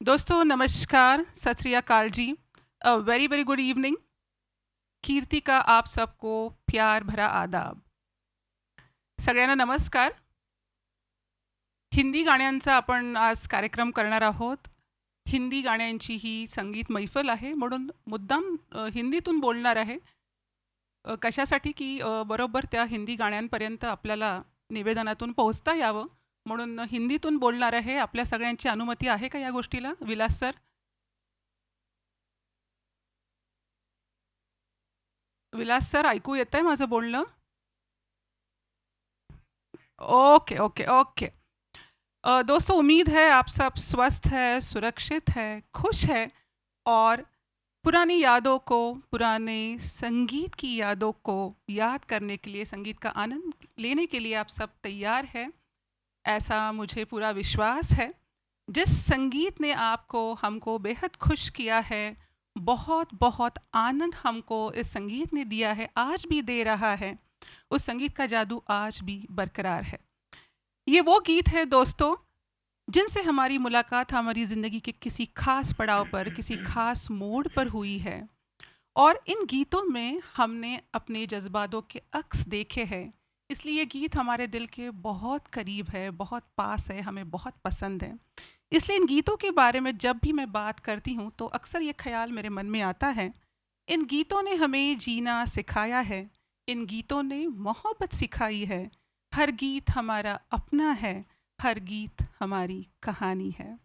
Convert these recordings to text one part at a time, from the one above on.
दोस्तों नमस्कार, सत श्री अकाल जी। Very very good evening. Kirti का आप सबको प्यार भरा आदाब. सगळ्यांना नमस्कार. हिंदी गाण्यांचा आपण आज कार्यक्रम करणार आहोत. हिंदी गाण्यांची ही संगीत मैफल आहे म्हणून मुद्दाम हिंदीतून बोलणार आहे. कशासाठी की बरोबर त्या हिंदी गाण्यांपर्यंत आपल्याला निवेदनातून पोहोचता यावं म्हणून हिंदीतून बोलणार आहे. आपल्या सगळ्यांची अनुमती आहे का या गोष्टीला? विलास सर. विलास सर, ऐकू येतंय माझं बोलणं? Okay okay okay. दोस्तों, उम्मीद है आप सब स्वस्थ है, सुरक्षित है, खुश है और पुरानी यादों को, पुराने संगीत की यादों को याद करने के लिए, संगीत का आनंद लेने के लिए आप सब तैयार हैं, ऐसा मुझे पूरा विश्वास है. जिस संगीत ने आपको, हमको बेहद खुश किया है, बहुत बहुत आनंद हमको इस संगीत ने दिया है, आज भी दे रहा है, उस संगीत का जादू आज भी बरकरार है. ये वो गीत है दोस्तों जिनसे हमारी मुलाकात हमारी ज़िंदगी के किसी खास पड़ाव पर, किसी खास मोड़ पर हुई है और इन गीतों में हमने अपने जज्बातों के अक्स देखे हैं. इसलिए ये गीत हमारे दिल के बहुत करीब है, बहुत पास है, हमें बहुत पसंद है. इसलिए इन गीतों के बारे में जब भी मैं बात करती हूँ तो अक्सर ये ख्याल मेरे मन में आता है, इन गीतों ने हमें जीना सिखाया है, इन गीतों ने मोहब्बत सिखाई है. हर गीत हमारा अपना है, हर गीत हमारी कहानी है.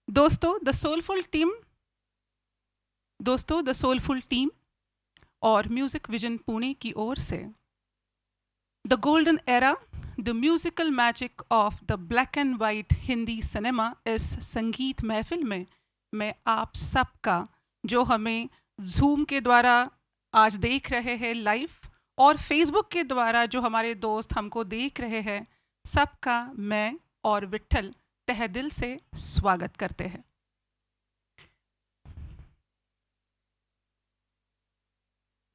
दोस्तों द सोलफुल टीम और म्यूज़िक विजन पुणे की ओर से the golden era, the musical magic of the black and white Hindi cinema, इस संगीत महफिल में मैं आप सबका, जो हमें जूम के द्वारा आज देख रहे हैं लाइव और फेसबुक के द्वारा जो हमारे दोस्त हमको देख रहे हैं, सबका मैं और विट्ठल तहे दिल से स्वागत करते हैं.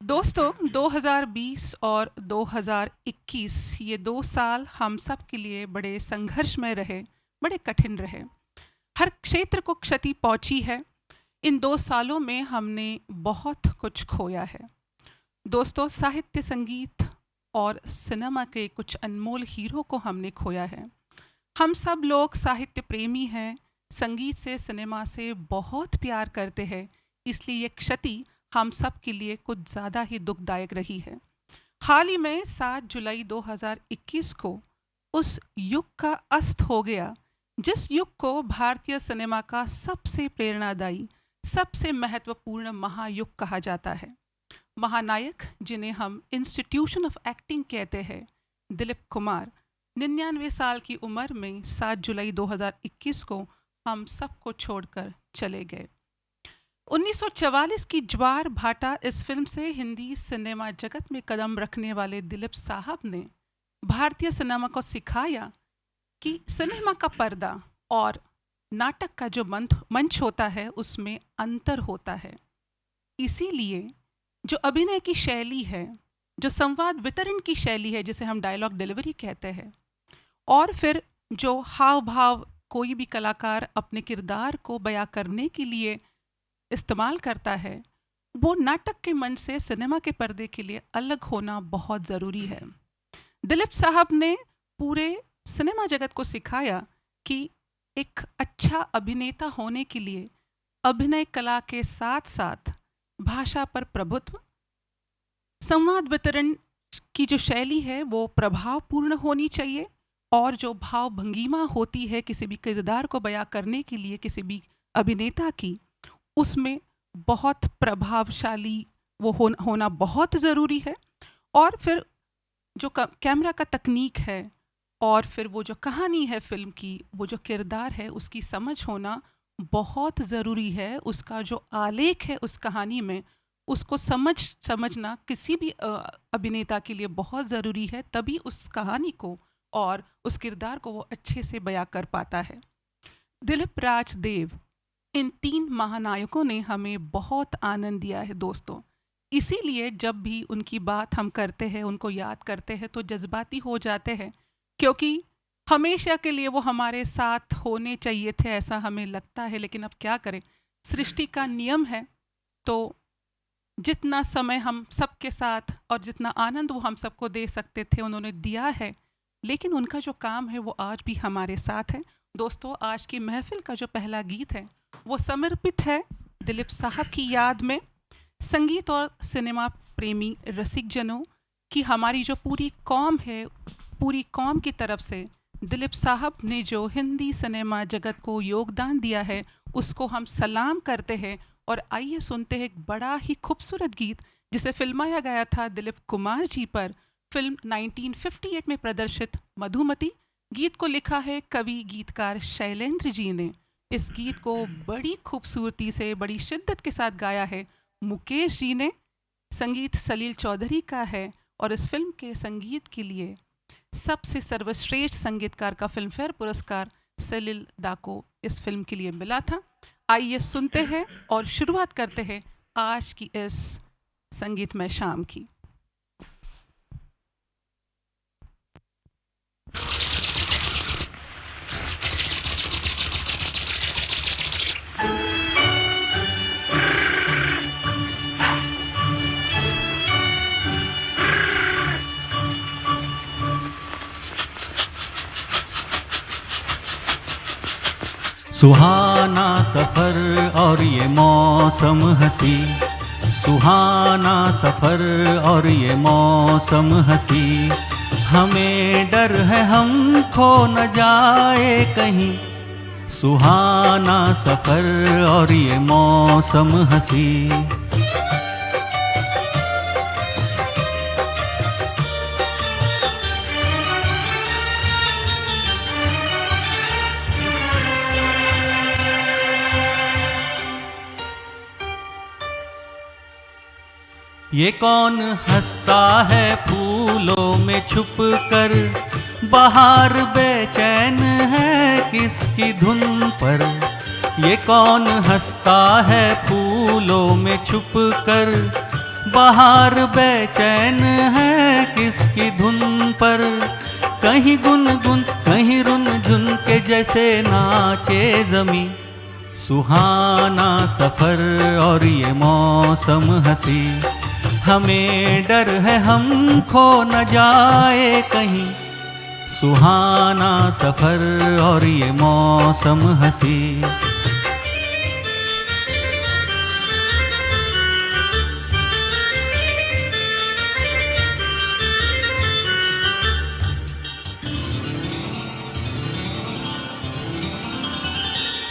दोस्तों, 2020 और 2021 ये 2 साल हम सब के लिए बड़े संघर्षमय रहे, बड़े कठिन रहे. हर क्षेत्र को क्षति पहुंची है. इन 2 सालों में हमने बहुत कुछ खोया है. दोस्तों, साहित्य, संगीत और सिनेमा के कुछ अनमोल हीरो को हमने खोया है. हम सब लोग साहित्य प्रेमी हैं, संगीत से, सिनेमा से बहुत प्यार करते हैं. इसलिए ये क्षति हम सब के लिए कुछ ज़्यादा ही दुखदायक रही है. हाल ही में 7 जुलाई 2021 को उस युग का अस्त हो गया जिस युग को भारतीय सिनेमा का सबसे प्रेरणादायी, सबसे महत्वपूर्ण महायुग कहा जाता है. महानायक, जिन्हें हम इंस्टीट्यूशन ऑफ एक्टिंग कहते हैं, दिलीप कुमार 99 साल की उम्र में 7 जुलाई 2021 को हम सबको छोड़कर चले गए. 1944 की ज्वार भाटा इस फिल्म से हिंदी सिनेमा जगत में कदम रखने वाले दिलीप साहब ने भारतीय सिनेमा को सिखाया कि सिनेमा का पर्दा और नाटक का जो मंच होता है उसमें अंतर होता है. इसीलिए जो अभिनय की शैली है, जो संवाद वितरण की शैली है, जिसे हम डायलॉग डिलीवरी कहते हैं, और फिर जो हाव भाव कोई भी कलाकार अपने किरदार को बयां करने के लिए इस्तेमाल करता है, वो नाटक के मंच से सिनेमा के पर्दे के लिए अलग होना बहुत ज़रूरी है. दिलीप साहब ने पूरे सिनेमा जगत को सिखाया कि एक अच्छा अभिनेता होने के लिए अभिनय कला के साथ साथ भाषा पर प्रभुत्व, संवाद वितरण की जो शैली है वो प्रभावपूर्ण होनी चाहिए, और जो भाव भंगिमा होती है किसी भी किरदार को बयां करने के लिए किसी भी अभिनेता की, उसमें बहुत प्रभावशाली वो होना बहुत ज़रूरी है. और फिर जो कैमरा का तकनीक है और फिर वो जो कहानी है फिल्म की, वो जो किरदार है उसकी समझ होना बहुत ज़रूरी है. उसका जो आलेख है उस कहानी में, उसको समझना किसी भी अभिनेता के लिए बहुत ज़रूरी है. तभी उस कहानी को और उस किरदार को वो अच्छे से बयां कर पाता है. दिलीप राजदेव, इन 3 महानायकों ने हमें बहुत आनंद दिया है दोस्तों. इसीलिए जब भी उनकी बात हम करते हैं, उनको याद करते हैं तो जज्बाती हो जाते हैं, क्योंकि हमेशा के लिए वो हमारे साथ होने चाहिए थे, ऐसा हमें लगता है, लेकिन अब क्या करें, सृष्टि का नियम है। तो जितना समय हम सबके साथ और जितना आनंद वो हम सबको दे सकते थे उन्होंने दिया है, लेकिन उनका जो काम है वो आज भी हमारे साथ है। दोस्तों, आज की महफिल का जो पहला गीत है वो समर्पित है दिलीप साहब की याद में। संगीत और सिनेमा प्रेमी रसिक जनों की हमारी जो पूरी कौम है, पूरी कौम की तरफ से दिलीप साहब ने जो हिंदी सिनेमा जगत को योगदान दिया है उसको हम सलाम करते हैं। और आइए सुनते हैं एक बड़ा ही खूबसूरत गीत जिसे फिल्माया गया था दिलीप कुमार जी पर, फिल्म 1958 में प्रदर्शित मधुमती। गीत को लिखा है कवि गीतकार शैलेंद्र जी ने। इस गीत को बड़ी खूबसूरती से, बड़ी शिद्दत के साथ गाया है मुकेश जी ने। संगीत सलील चौधरी का है और इस फिल्म के संगीत के लिए सबसे सर्वश्रेष्ठ संगीतकार का फिल्मफेयर पुरस्कार सलील दा को इस फिल्म के लिए मिला था। आइए सुनते हैं और शुरुआत करते हैं आज की इस संगीतमय शाम की। सुहाना सफर और ये मौसम हंसी, सुहाना सफर और ये मौसम हंसी, हमें डर है हम खो न जाए कहीं। सुहाना सफर और ये मौसम हंसी। ये कौन हंसता है फूलों में छुप कर, बाहर बेचैन है किसकी धुन पर। ये कौन हंसता है फूलों में छुप कर, बाहर बेचैन है किसकी धुन पर। कहीं गुनगुन कहीं रुनझुन के जैसे नाचे ज़मीं। सुहाना सफर और ये मौसम हंसी, हमें डर है हम खो न जाए कहीं। सुहाना सफर और ये मौसम हंसी।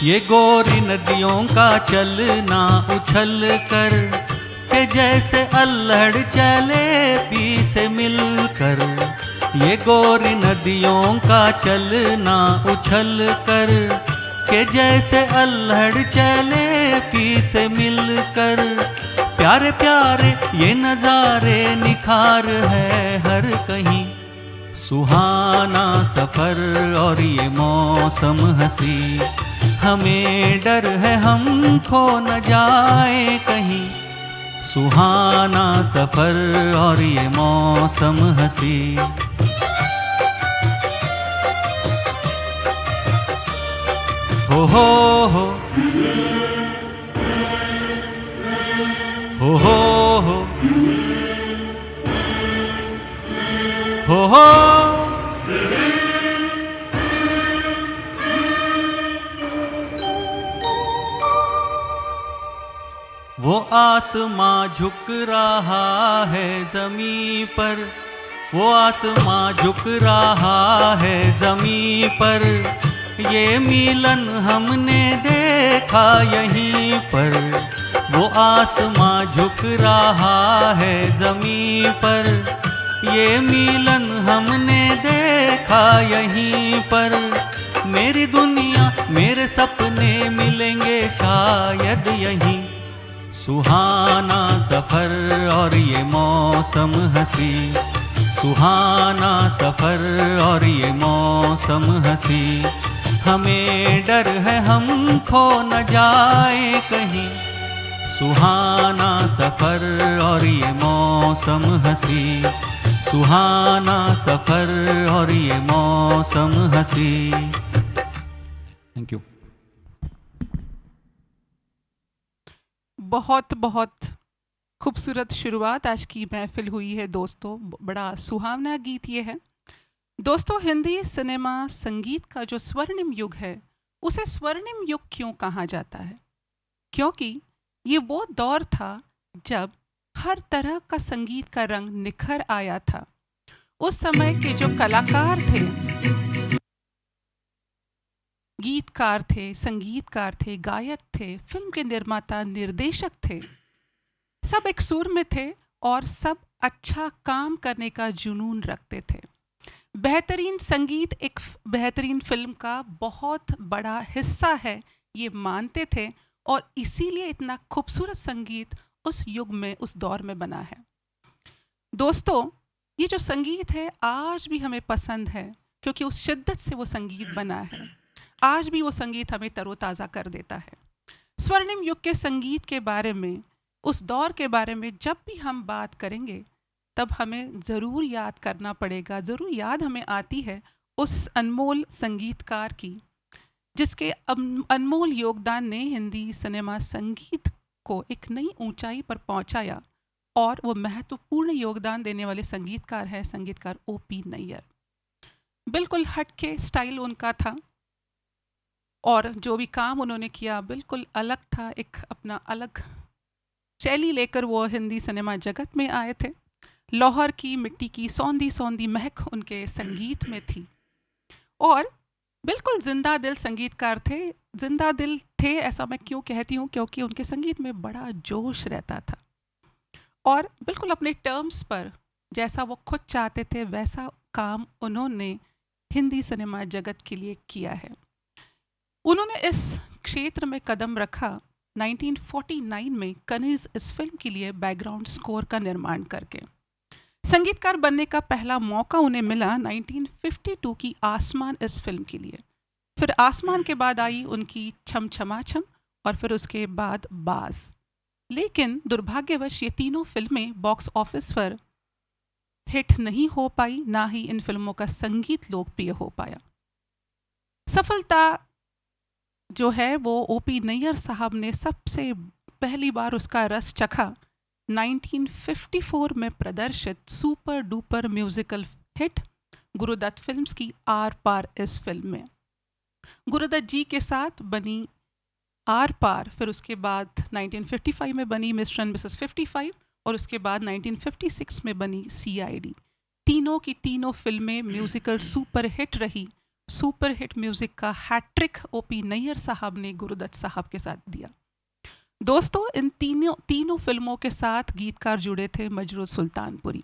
ये गोरी नदियों का चलना उछल कर के जैसे अल्हड़ चले पी से मिलकर। ये गोरी नदियों का चलना उछल कर के जैसे अल्हड़ चले पी से मिलकर। प्यारे प्यारे ये नज़ारे निखार है हर कहीं। सुहाना सफर और ये मौसम हंसी, हमें डर है हम खो न जाए कहीं। सुहाना सफर और ये मौसम हंसी। हो हो हो हो हो हो हो। वो आसमां झुक रहा है ज़मीं पर, वो आसमां झुक रहा है ज़मीं पर। ये मिलन हमने देखा यहीं पर। वो आसमां झुक रहा है ज़मीं पर। ये मिलन हमने देखा यहीं पर। मेरी दुनिया मेरे सपने मिलेंगे शायद यहीं। सुहाना सफर और ये मौसम हंसी, सुहाना सफर और ये मौसम हंसी। हमें डर है हम खो न जाए कहीं। सुहाना सफर और ये मौसम हंसी, सुहाना सफर और ये मौसम हंसी। Thank you. बहुत बहुत खूबसूरत शुरुआत आज की महफिल हुई है दोस्तों। बड़ा सुहावना गीत ये है दोस्तों। हिंदी सिनेमा संगीत का जो स्वर्णिम युग है, उसे स्वर्णिम युग क्यों कहा जाता है? क्योंकि ये वो दौर था जब हर तरह का संगीत का रंग निखर आया था। उस समय के जो कलाकार थे, गीतकार थे, संगीतकार थे, गायक थे, फिल्म के निर्माता, निर्देशक थे, सब एक सुर में थे और सब अच्छा काम करने का जुनून रखते थे। बेहतरीन संगीत एक बेहतरीन फिल्म का बहुत बड़ा हिस्सा है, ये मानते थे और इसीलिए इतना खूबसूरत संगीत उस युग में, उस दौर में बना है। दोस्तों, ये जो संगीत है आज भी हमें पसंद है क्योंकि उस शिद्दत से वो संगीत बना है। आज भी वो संगीत हमें तरोताज़ा कर देता है। स्वर्णिम युग के संगीत के बारे में, उस दौर के बारे में जब भी हम बात करेंगे तब हमें ज़रूर याद करना पड़ेगा, ज़रूर याद हमें आती है उस अनमोल संगीतकार की, जिसके अनमोल योगदान ने हिंदी सिनेमा संगीत को एक नई ऊंचाई पर पहुंचाया। और वो महत्वपूर्ण योगदान देने वाले संगीतकार है संगीतकार O.P. नैयर। बिल्कुल हटके स्टाइल उनका था और जो भी काम उन्होंने किया बिल्कुल अलग था। एक अपना अलग शैली लेकर वो हिंदी सिनेमा जगत में आए थे। लाहौर की मिट्टी की सौंधी सौंधी महक उनके संगीत में थी और बिल्कुल जिंदा दिल संगीतकार थे। जिंदा दिल थे ऐसा मैं क्यों कहती हूँ? क्योंकि उनके संगीत में बड़ा जोश रहता था और बिल्कुल अपने टर्म्स पर जैसा वो खुद चाहते थे वैसा काम उन्होंने हिंदी सिनेमा जगत के लिए किया है। उन्होंने इस क्षेत्र में कदम रखा 1949 में कनीज इस फिल्म के लिए बैकग्राउंड स्कोर का निर्माण करके। संगीतकार बनने का पहला मौका उन्हें मिला 1952 की आसमान इस फिल्म के लिए। फिर आसमान के बाद आई उनकी छम छमा छम और फिर उसके बाद बाज। लेकिन दुर्भाग्यवश ये तीनों फिल्में बॉक्स ऑफिस पर हिट नहीं हो पाई, ना ही इन फिल्मों का संगीत लोकप्रिय हो पाया। सफलता जो है वो O.P. नैयर साहब ने सबसे पहली बार उसका रस चखा 1954 में प्रदर्शित super duper musical hit Guru Dutt films की आर पार इस फिल्म में। गुरुदत्त जी के साथ बनी आर पार, फिर उसके बाद 1955 में बनी मिस्टर एंड मिसेस 55 और उसके बाद 1956 में बनी CID। तीनों की तीनों फिल्में म्यूजिकल सुपर हिट रही। सुपर हिट म्यूजिक का हैट्रिक O.P. नैयर साहब ने गुरुदत्त साहब के साथ दिया। दोस्तों, इन तीनों फिल्मों के साथ गीतकार जुड़े थे मजरू सुल्तानपुरी।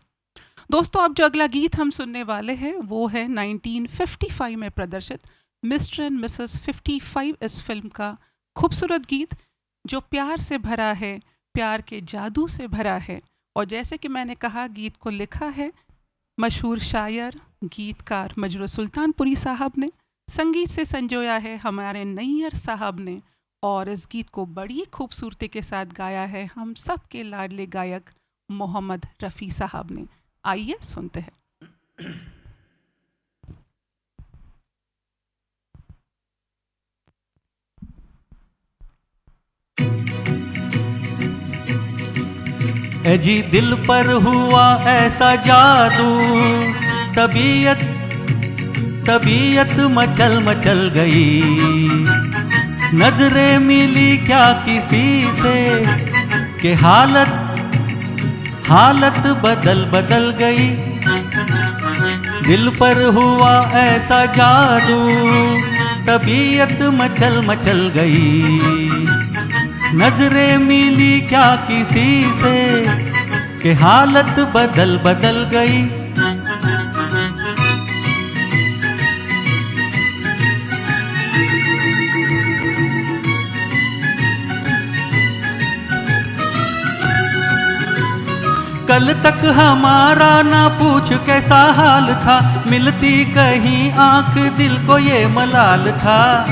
दोस्तों, अब जो अगला गीत हम सुनने वाले हैं वो है 1955 में प्रदर्शित मिस्टर एंड मिसेस 55 इस फिल्म का खूबसूरत गीत जो प्यार से भरा है, प्यार के जादू से भरा है। और जैसे कि मैंने कहा, गीत को लिखा है मशहूर शायर गीतकार मजरू सुल्तानपुरी साहब ने, संगीत से संजोया है हमारे नैयर साहब ने और इस गीत को बड़ी खूबसूरती के साथ गाया है हम सब के लाडले गायक मोहम्मद रफ़ी साहब ने। आइए सुनते हैं। ए जी दिल पर हुआ ऐसा जादू, तबीयत मचल मचल गई। नजरें मिली क्या किसी से कि हालत बदल बदल गई। दिल पर हुआ ऐसा जादू, तबीयत मचल मचल गई। नजरें मिली क्या किसी से कि हालत बदल बदल गई। कल तक हमारा ना पूछ कैसा हाल था, मिलती कहीं आंख दिल को ये मलाल था।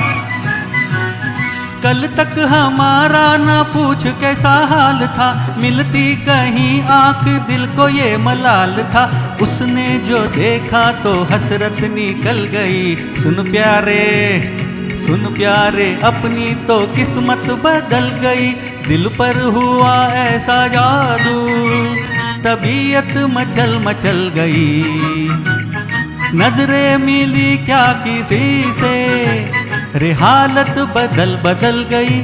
कल तक हमारा ना पूछ कैसा हाल था, मिलती कहीं आंख दिल को ये मलाल था। उसने जो देखा तो हसरत निकल गई। सुन प्यारे अपनी तो किस्मत बदल गई। दिल पर हुआ ऐसा जादू, तबीयत मचल मचल गई। नजरें मिली क्या किसी से, रे हालत बदल बदल गई।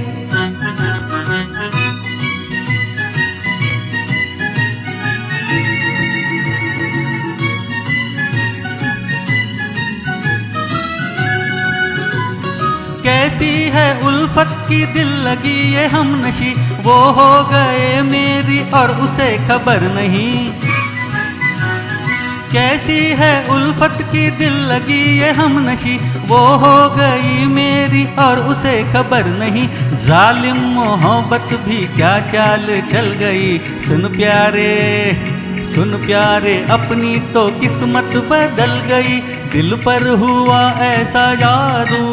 कैसी है उल्फत की दिल लगी ये हमनशी, वो हो गए मेरी और उसे खबर नहीं। कैसी है उल्फत की दिल लगी ये हमनशी, वो हो गई मेरी और उसे खबर नहीं। जालिम मोहब्बत भी क्या चाल चल गई। सुन प्यारे अपनी तो किस्मत बदल गई। दिल पर हुआ ऐसा जादू,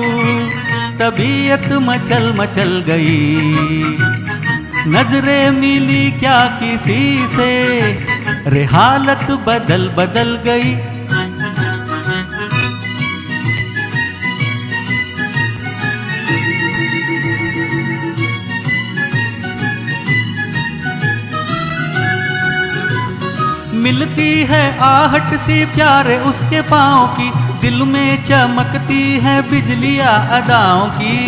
तबीयत मचल मचल गई। नजरें मिली क्या किसी से, रे हालत बदल बदल गई। मिलती है आहट सी प्यारे उसके पाँव की, दिल में चमकती है बिजलियां अदाओं की।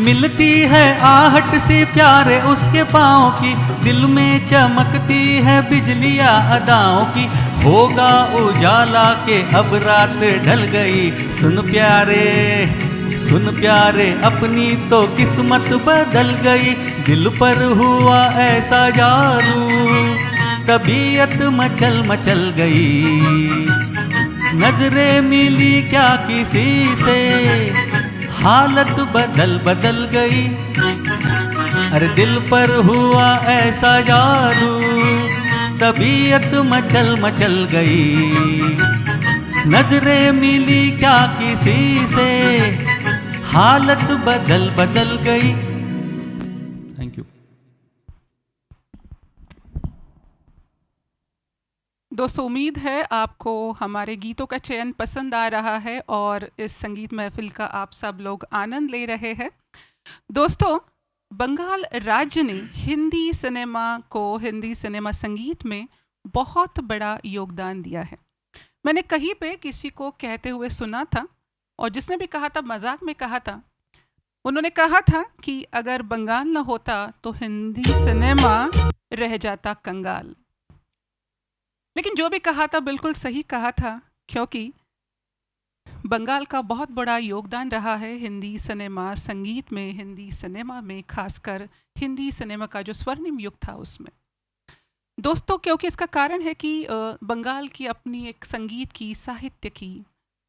मिलती है आहट सी प्यारे उसके पाँव की, दिल में चमकती है बिजलियां अदाओं की। होगा उजाला के अब रात ढल गई। सुन प्यारे अपनी तो किस्मत बदल गई। दिल पर हुआ ऐसा जादू, तबीयत मचल मचल गई। नजरें मिली क्या किसी से, हालत बदल बदल गई। अरे दिल पर हुआ ऐसा जादू, तबीयत मचल मचल गई। नजरें मिली क्या किसी से, हालत बदल बदल गई। Thank you. दोस्तों, उम्मीद है आपको हमारे गीतों का चयन पसंद आ रहा है और इस संगीत महफिल का आप सब लोग आनंद ले रहे हैं। दोस्तों, बंगाल राज्य ने हिंदी सिनेमा संगीत में बहुत बड़ा योगदान दिया है। मैंने कहीं पे किसी को कहते हुए सुना था, और जिसने भी कहा था मजाक में कहा था। उन्होंने कहा था कि अगर बंगाल न होता तो हिंदी सिनेमा रह जाता कंगाल। लेकिन जो भी कहा था बिल्कुल सही कहा था, क्योंकि बंगाल का बहुत बड़ा योगदान रहा है हिंदी सिनेमा संगीत में, हिंदी सिनेमा में, खासकर हिंदी सिनेमा का जो स्वर्णिम युग था उसमें। दोस्तों, क्योंकि इसका कारण है कि बंगाल की अपनी एक संगीत की, साहित्य की,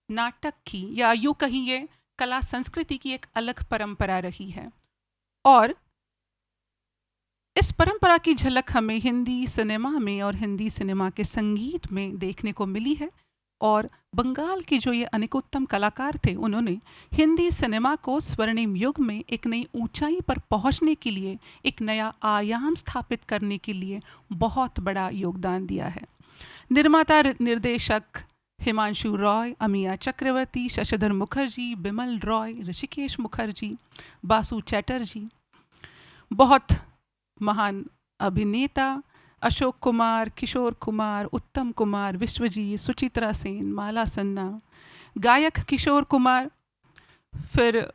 नाटक की, या यूँ कहिए कला संस्कृति की एक अलग परंपरा रही है। और इस परंपरा की झलक हमें हिंदी सिनेमा में और हिंदी सिनेमा के संगीत में देखने को मिली है। और बंगाल के जो ये अनेकोत्तम कलाकार थे, उन्होंने हिंदी सिनेमा को स्वर्णिम युग में एक नई ऊंचाई पर पहुंचने के लिए, एक नया आयाम स्थापित करने के लिए बहुत बड़ा योगदान दिया है। निर्माता निर्देशक हिमांशु रॉय, अमिया चक्रवर्ती, शशिधर मुखर्जी, बिमल रॉय, ऋषिकेश मुखर्जी, बासु चैटर्जी, बहुत महान अभिनेता अशोक कुमार, किशोर कुमार, उत्तम कुमार, विश्वजीत, सुचित्रा सेन, माला सन्ना, गायक किशोर कुमार, फिर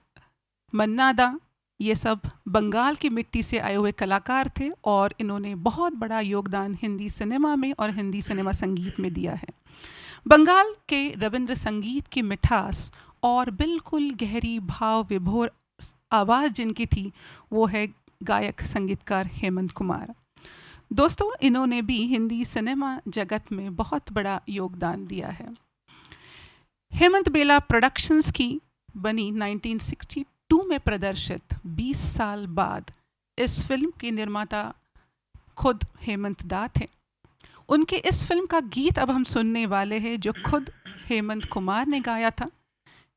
मन्ना दा, ये सब बंगाल की मिट्टी से आए हुए कलाकार थे और इन्होंने बहुत बड़ा योगदान हिंदी सिनेमा में और हिंदी सिनेमा संगीत में दिया है। बंगाल के रविंद्र संगीत की मिठास और बिल्कुल गहरी भाव विभोर आवाज़ जिनकी थी, वो है गायक संगीतकार हेमंत कुमार। दोस्तों, इन्होंने भी हिंदी सिनेमा जगत में बहुत बड़ा योगदान दिया है। हेमंत बेला प्रोडक्शंस की बनी 1962 में प्रदर्शित 20 साल बाद इस फिल्म के निर्माता खुद हेमंत दा थे। उनके इस फिल्म का गीत अब हम सुनने वाले हैं, जो खुद हेमंत कुमार ने गाया था।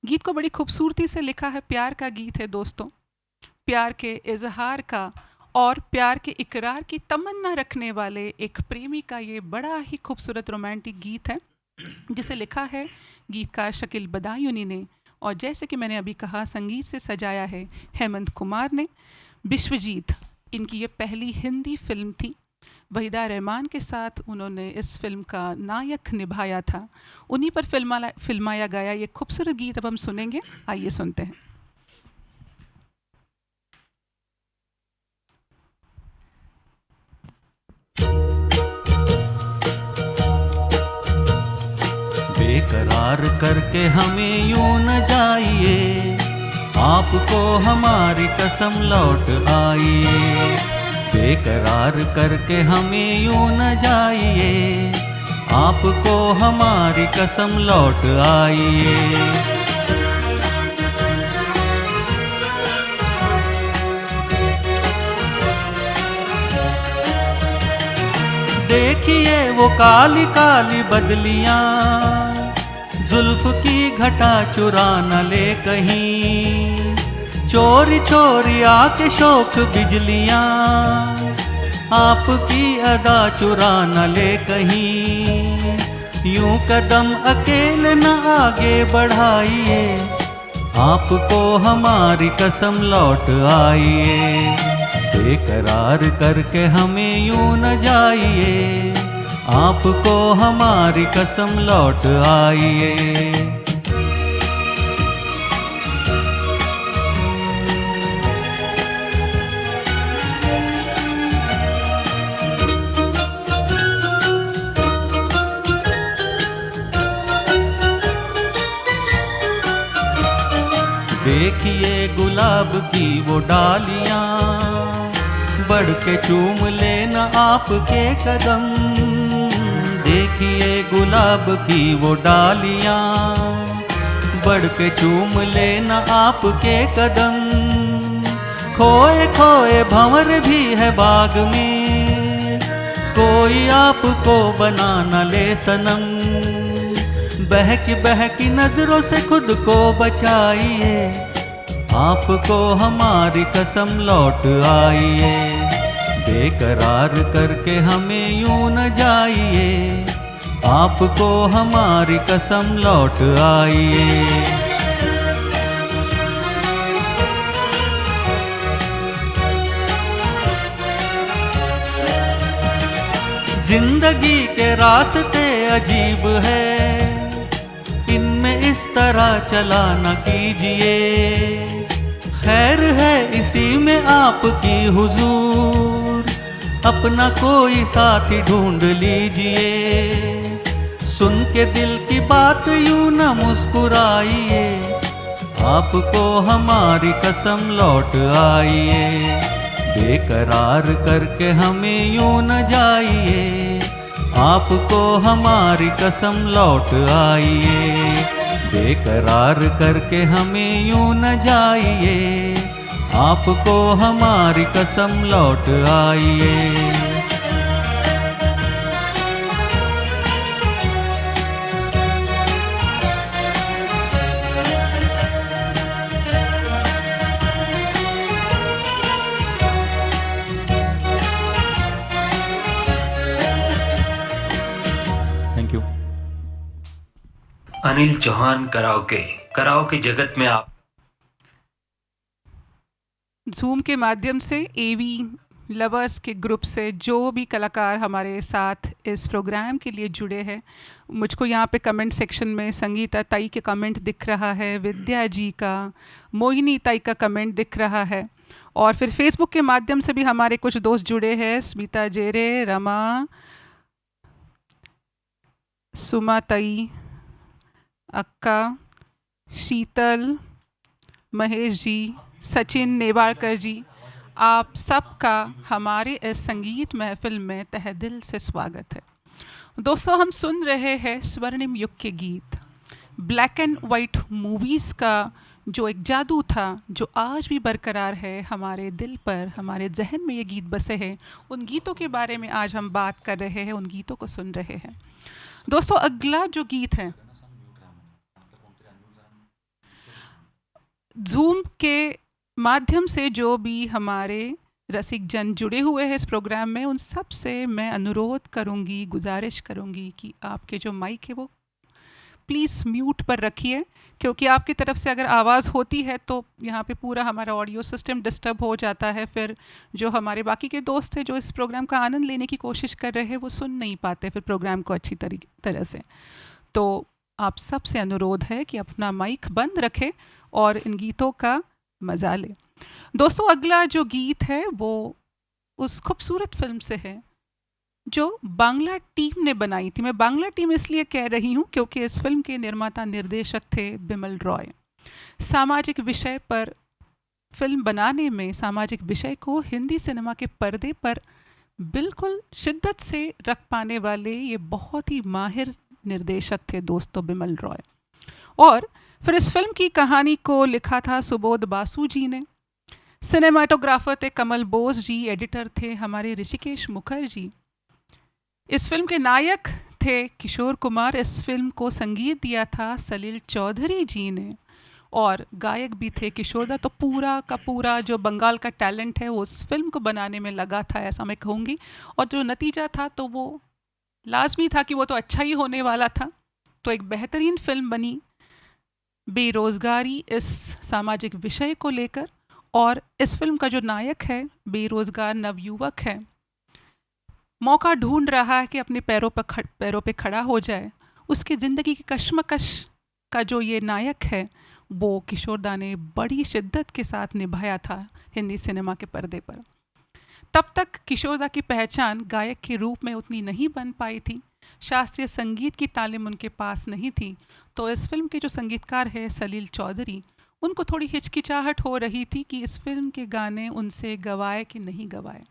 गीत को बड़ी खूबसूरती से लिखा है, प्यार का गीत है दोस्तों, प्यार के इजहार का और प्यार के इकरार की तमन्ना रखने वाले एक प्रेमी का ये बड़ा ही खूबसूरत रोमांटिक गीत है, जिसे लिखा है गीतकार शकील बदायूनी ने, और जैसे कि मैंने अभी कहा संगीत से सजाया है हेमंत कुमार ने। विश्वजीत इनकी ये पहली हिंदी फिल्म थी। वहीदा रहमान के साथ उन्होंने इस फिल्म का नायक निभाया था। उन्हीं पर फिल्माया गया ये खूबसूरत गीत अब हम सुनेंगे। आइए सुनते हैं। बेकरार करके हमें यूं न जाइए, आपको हमारी कसम लौट आइए। बेकरार करके हमें यूं न जाइए, आपको हमारी कसम लौट आइए। देखिए वो काली काली बदलियां, जुल्फ की घटा चुरा न ले कहीं। चोरी चोरी आके शौक बिजलियां, आपकी अदा चुरा न ले कहीं। यूं कदम अकेले न आगे बढ़ाइए, आपको हमारी कसम लौट आइए। बेकरार करके हमें यूं न जाइए, आपको हमारी कसम लौट आइए। देखिए गुलाब की वो डालियां, बढ़ के चूम लेना आपके कदम। देखिए गुलाब की वो डालियां, बढ़ के चूम लेना आपके कदम। खोए खोए भंवर भी है बाग में, कोई आपको बना न ले सनम। बहकी नजरों से खुद को बचाइए, आपको हमारी कसम लौट आइए। बेकरार करके हमें यूं न जाइए, आपको हमारी कसम लौट आइए। जिंदगी के रास्ते अजीब है, इनमें इस तरह चला न कीजिए। खैर है इसी में आपकी हुजूर, अपना कोई साथी ढूंढ लीजिए। सुन के दिल की बात यूं न मुस्कुराइए, आपको हमारी कसम लौट आइए। बेकरार करके हमें यूं न जाइए, आपको हमारी कसम लौट आइए। बेकरार करके हमें यूं न जाइए, आपको हमारी कसम लौट आइए। Thank you. Anil Chauhan karaoke जगत में आप ज़ूम के माध्यम से एवी लवर्स के ग्रुप से जो भी कलाकार हमारे साथ इस प्रोग्राम के लिए जुड़े हैं, मुझको यहाँ पे कमेंट सेक्शन में संगीता ताई के कमेंट दिख रहा है, विद्या जी का, मोहिनी ताई का कमेंट दिख रहा है, और फिर फेसबुक के माध्यम से भी हमारे कुछ दोस्त जुड़े हैं, स्मिता जेरे, रमा, सुमा ताई, अक्का, शीतल, महेश जी, सचिन नेवाड़कर जी, आप सबका हमारे इस संगीत महफिल में तहे दिल से स्वागत है। दोस्तों, हम सुन रहे हैं स्वर्णिम युग के गीत। ब्लैक एंड वाइट मूवीज़ का जो एक जादू था, जो आज भी बरकरार है हमारे दिल पर, हमारे जहन में ये गीत बसे हैं, उन गीतों के बारे में आज हम बात कर रहे हैं, उन गीतों को सुन रहे हैं। दोस्तों, अगला जो गीत है ज़ूम के माध्यम से जो भी हमारे रसिक जन जुड़े हुए हैं इस प्रोग्राम में, उन सब से मैं अनुरोध करूंगी, गुजारिश करूंगी कि आपके जो माइक है वो प्लीज़ म्यूट पर रखिए, क्योंकि आपकी तरफ से अगर आवाज़ होती है तो यहाँ पे पूरा हमारा ऑडियो सिस्टम डिस्टर्ब हो जाता है। फिर जो हमारे बाकी के दोस्त हैं जो इस प्रोग्राम का आनंद लेने की कोशिश कर रहे हैं वो सुन नहीं पाते फिर प्रोग्राम को अच्छी तरह से। तो आप सब से अनुरोध है कि अपना माइक बंद रखें और इन गीतों का मज़ा लें। दोस्तों, अगला जो गीत है वो उस खूबसूरत फिल्म से है जो बांग्ला टीम ने बनाई थी। मैं बांग्ला टीम इसलिए कह रही हूँ क्योंकि इस फिल्म के निर्माता निर्देशक थे बिमल रॉय। सामाजिक विषय पर फिल्म बनाने में, सामाजिक विषय को हिंदी सिनेमा के पर्दे पर बिल्कुल शिद्दत से रख पाने वाले ये बहुत ही माहिर निर्देशक थे दोस्तों, बिमल रॉय। और फिर इस फिल्म की कहानी को लिखा था सुबोध बासु जी ने, सिनेमाटोग्राफर थे कमल बोस जी, एडिटर थे हमारे ऋषिकेश मुखर्जी। इस फिल्म के नायक थे किशोर कुमार। इस फिल्म को संगीत दिया था सलील चौधरी जी ने और गायक भी थे किशोर दा। तो पूरा का पूरा जो बंगाल का टैलेंट है वो उस फिल्म को बनाने में लगा था, ऐसा मैं कहूँगी। और जो नतीजा था तो वो लाजमी था कि वो तो अच्छा ही होने वाला था। तो एक बेहतरीन फिल्म बनी बेरोज़गारी इस सामाजिक विषय को लेकर। और इस फिल्म का जो नायक है बेरोज़गार नवयुवक है, मौका ढूंढ रहा है कि अपने पैरों पे खड़ा हो जाए। उसकी ज़िंदगी की कश्मकश का जो ये नायक है वो किशोर दा ने बड़ी शिद्दत के साथ निभाया था हिंदी सिनेमा के पर्दे पर। तब तक किशोर दा की पहचान गायक के रूप में उतनी नहीं बन पाई थी, शास्त्रीय संगीत की तालीम उनके पास नहीं थी। तो इस फिल्म के जो संगीतकार है सलील चौधरी, उनको थोड़ी हिचकिचाहट हो रही थी कि इस फिल्म के गाने उनसे गवाए कि नहीं गवाए।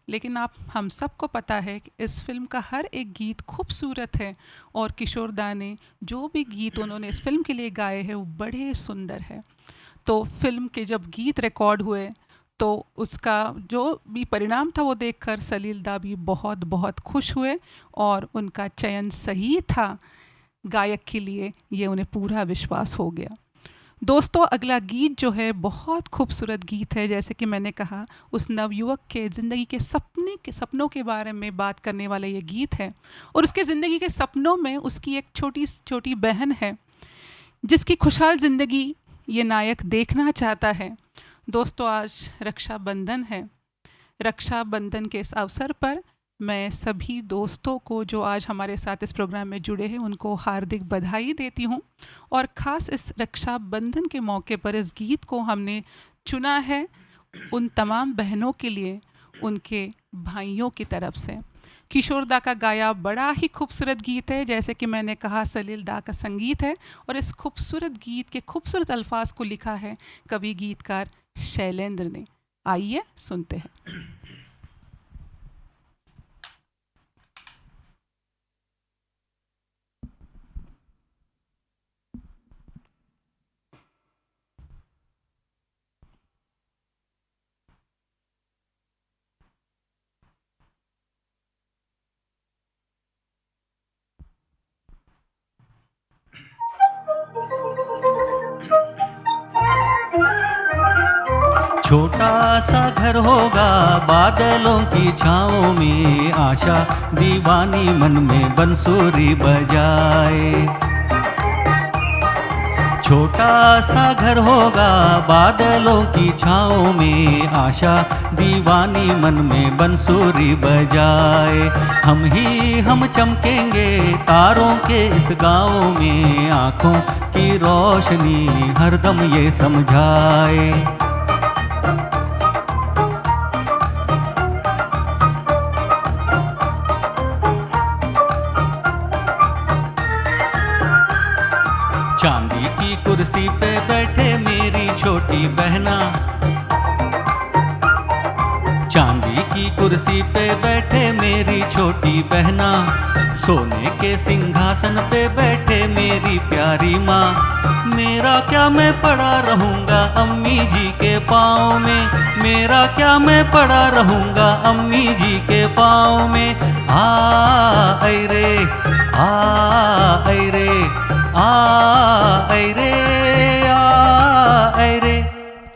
लेकिन हम सबको पता है कि इस फिल्म का हर एक गीत खूबसूरत है और किशोर दा ने जो भी गीत उन्होंने इस फिल्म के लिए गाए हैं वो बड़े सुंदर है। तो फिल्म के जब गीत रिकॉर्ड हुए तो उसका जो भी परिणाम था वो देखकर सलील दा भी बहुत बहुत खुश हुए और उनका चयन सही था गायक के लिए, ये उन्हें पूरा विश्वास हो गया। दोस्तों, अगला गीत जो है बहुत खूबसूरत गीत है। जैसे कि मैंने कहा, उस नवयुवक के ज़िंदगी के सपनों के बारे में बात करने वाला ये गीत है। और उसके ज़िंदगी के सपनों में उसकी एक छोटी छोटी बहन है जिसकी खुशहाल ज़िंदगी ये नायक देखना चाहता है। दोस्तों, आज रक्षाबंधन है। रक्षाबंधन के इस अवसर पर मैं सभी दोस्तों को जो आज हमारे साथ इस प्रोग्राम में जुड़े हैं उनको हार्दिक बधाई देती हूँ। और ख़ास इस रक्षाबंधन के मौके पर इस गीत को हमने चुना है उन तमाम बहनों के लिए, उनके भाइयों की तरफ से। किशोर दा का गाया बड़ा ही खूबसूरत गीत है, जैसे कि मैंने कहा सलील दा का संगीत है। और इस खूबसूरत गीत के खूबसूरत अल्फाज को लिखा है कवि गीतकार शैलेंद्र ने। आइए सुनते हैं। छोटा सा घर होगा बादलों की छाँव में, आशा दीवानी मन में बंसुरी बजाए। छोटा सा घर होगा बादलों की छाँव में, आशा दीवानी मन में बंसुरी बजाए। हम चमकेंगे तारों के इस गाँव में, आँखों की रोशनी हरदम ये समझाए। चांदी की कुर्सी पे बैठे मेरी छोटी बहना, चांदी की कुर्सी पे बैठे मेरी छोटी बहना, सोने के सिंहासन पे बैठे मेरी प्यारी माँ। मेरा क्या मैं पड़ा रहूँगा अम्मी जी के पाँव में, मेरा क्या मैं पड़ा रहूँगा अम्मी जी के पाँव में। ऐ रे ऐ रे ऐ रे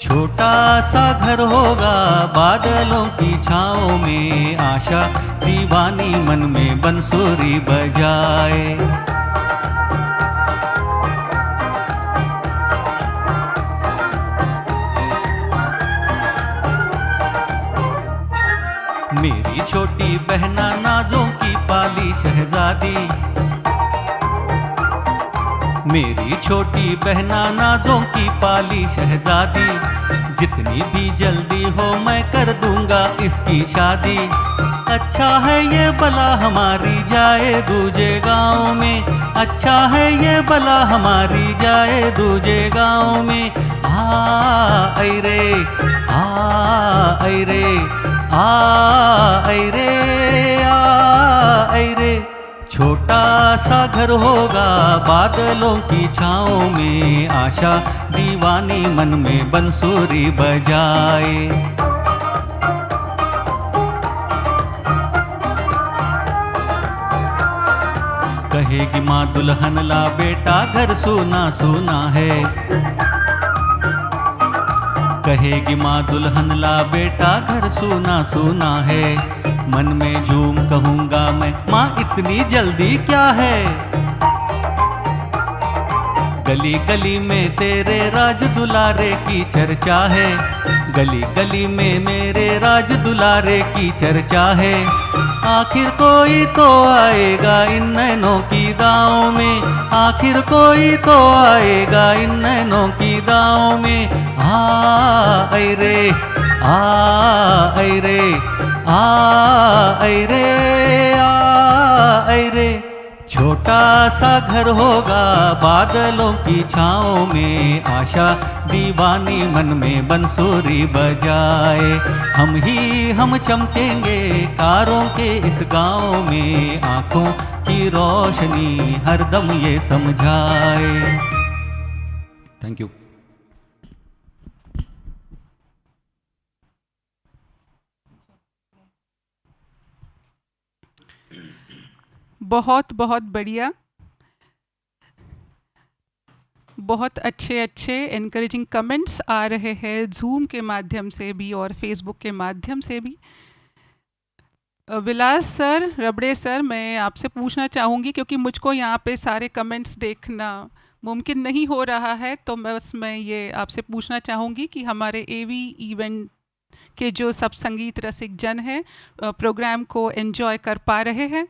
छोटा सा घर होगा बादलों की छाँव में, आशा दीवानी मन में बंसुरी बजाए। मेरी छोटी बहना नाजों की पाली शहजादी, मेरी छोटी बहना नाजों की पाली शहजादी, जितनी भी जल्दी हो मैं कर दूंगा इसकी शादी। अच्छा है ये बला हमारी जाए दूजे गांव में, अच्छा है ये बला हमारी जाए दूजे गांव में। ऐ रे ऐ रे ऐ रे ऐ रे। छोटा सा घर होगा बादलों की छाँव में, आशा दीवानी मन में बंसुरी बजाए। कहेगी माँ दुल्हन ला बेटा घर सूना सूना है, कहेगी माँ दुल्हन ला बेटा घर सूना सूना है। मन में झूम कहूँगा मैं माँ इतनी जल्दी क्या है। गली गली में तेरे राज दुलारे की चर्चा है, गली गली में मेरे राज दुलारे की चर्चा है। आखिर कोई तो आएगा इन नैनों की दाँव में, आखिर कोई तो आएगा इन नैनों की दाँव में। ऐ रे ऐ रे ऐ रे ऐ रे। छोटा सा घर होगा बादलों की छाँव में, आशा दीवानी मन में बंसुरी बजाए। हम चमकेंगे कारों के इस गाँव में, आँखों की रोशनी हरदम ये समझाए। Thank you. बहुत बहुत बढ़िया, बहुत अच्छे अच्छे एनकरेजिंग कमेंट्स आ रहे हैं ज़ूम के माध्यम से भी और फेसबुक के माध्यम से भी। विलास सर, रबड़े सर, मैं आपसे पूछना चाहूँगी क्योंकि मुझको यहाँ पे सारे कमेंट्स देखना मुमकिन नहीं हो रहा है, तो मैं ये आपसे पूछना चाहूँगी कि हमारे एवी इवेंट के जो सब संगीत रसिक जन हैं प्रोग्राम को एंजॉय कर पा रहे हैं।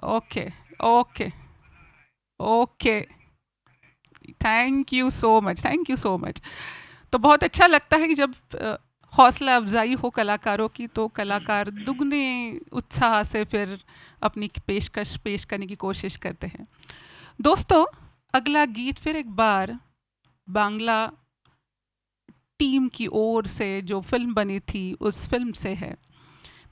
Okay okay okay, thank you so much, thank you so much. तो बहुत अच्छा लगता है कि जब हौसला अफजाई हो कलाकारों की, तो कलाकार दुगने उत्साह से फिर अपनी पेशकश पेश करने की कोशिश करते हैं। दोस्तों, अगला गीत फिर एक बार बांग्ला टीम की ओर से जो फिल्म बनी थी उस फिल्म से है,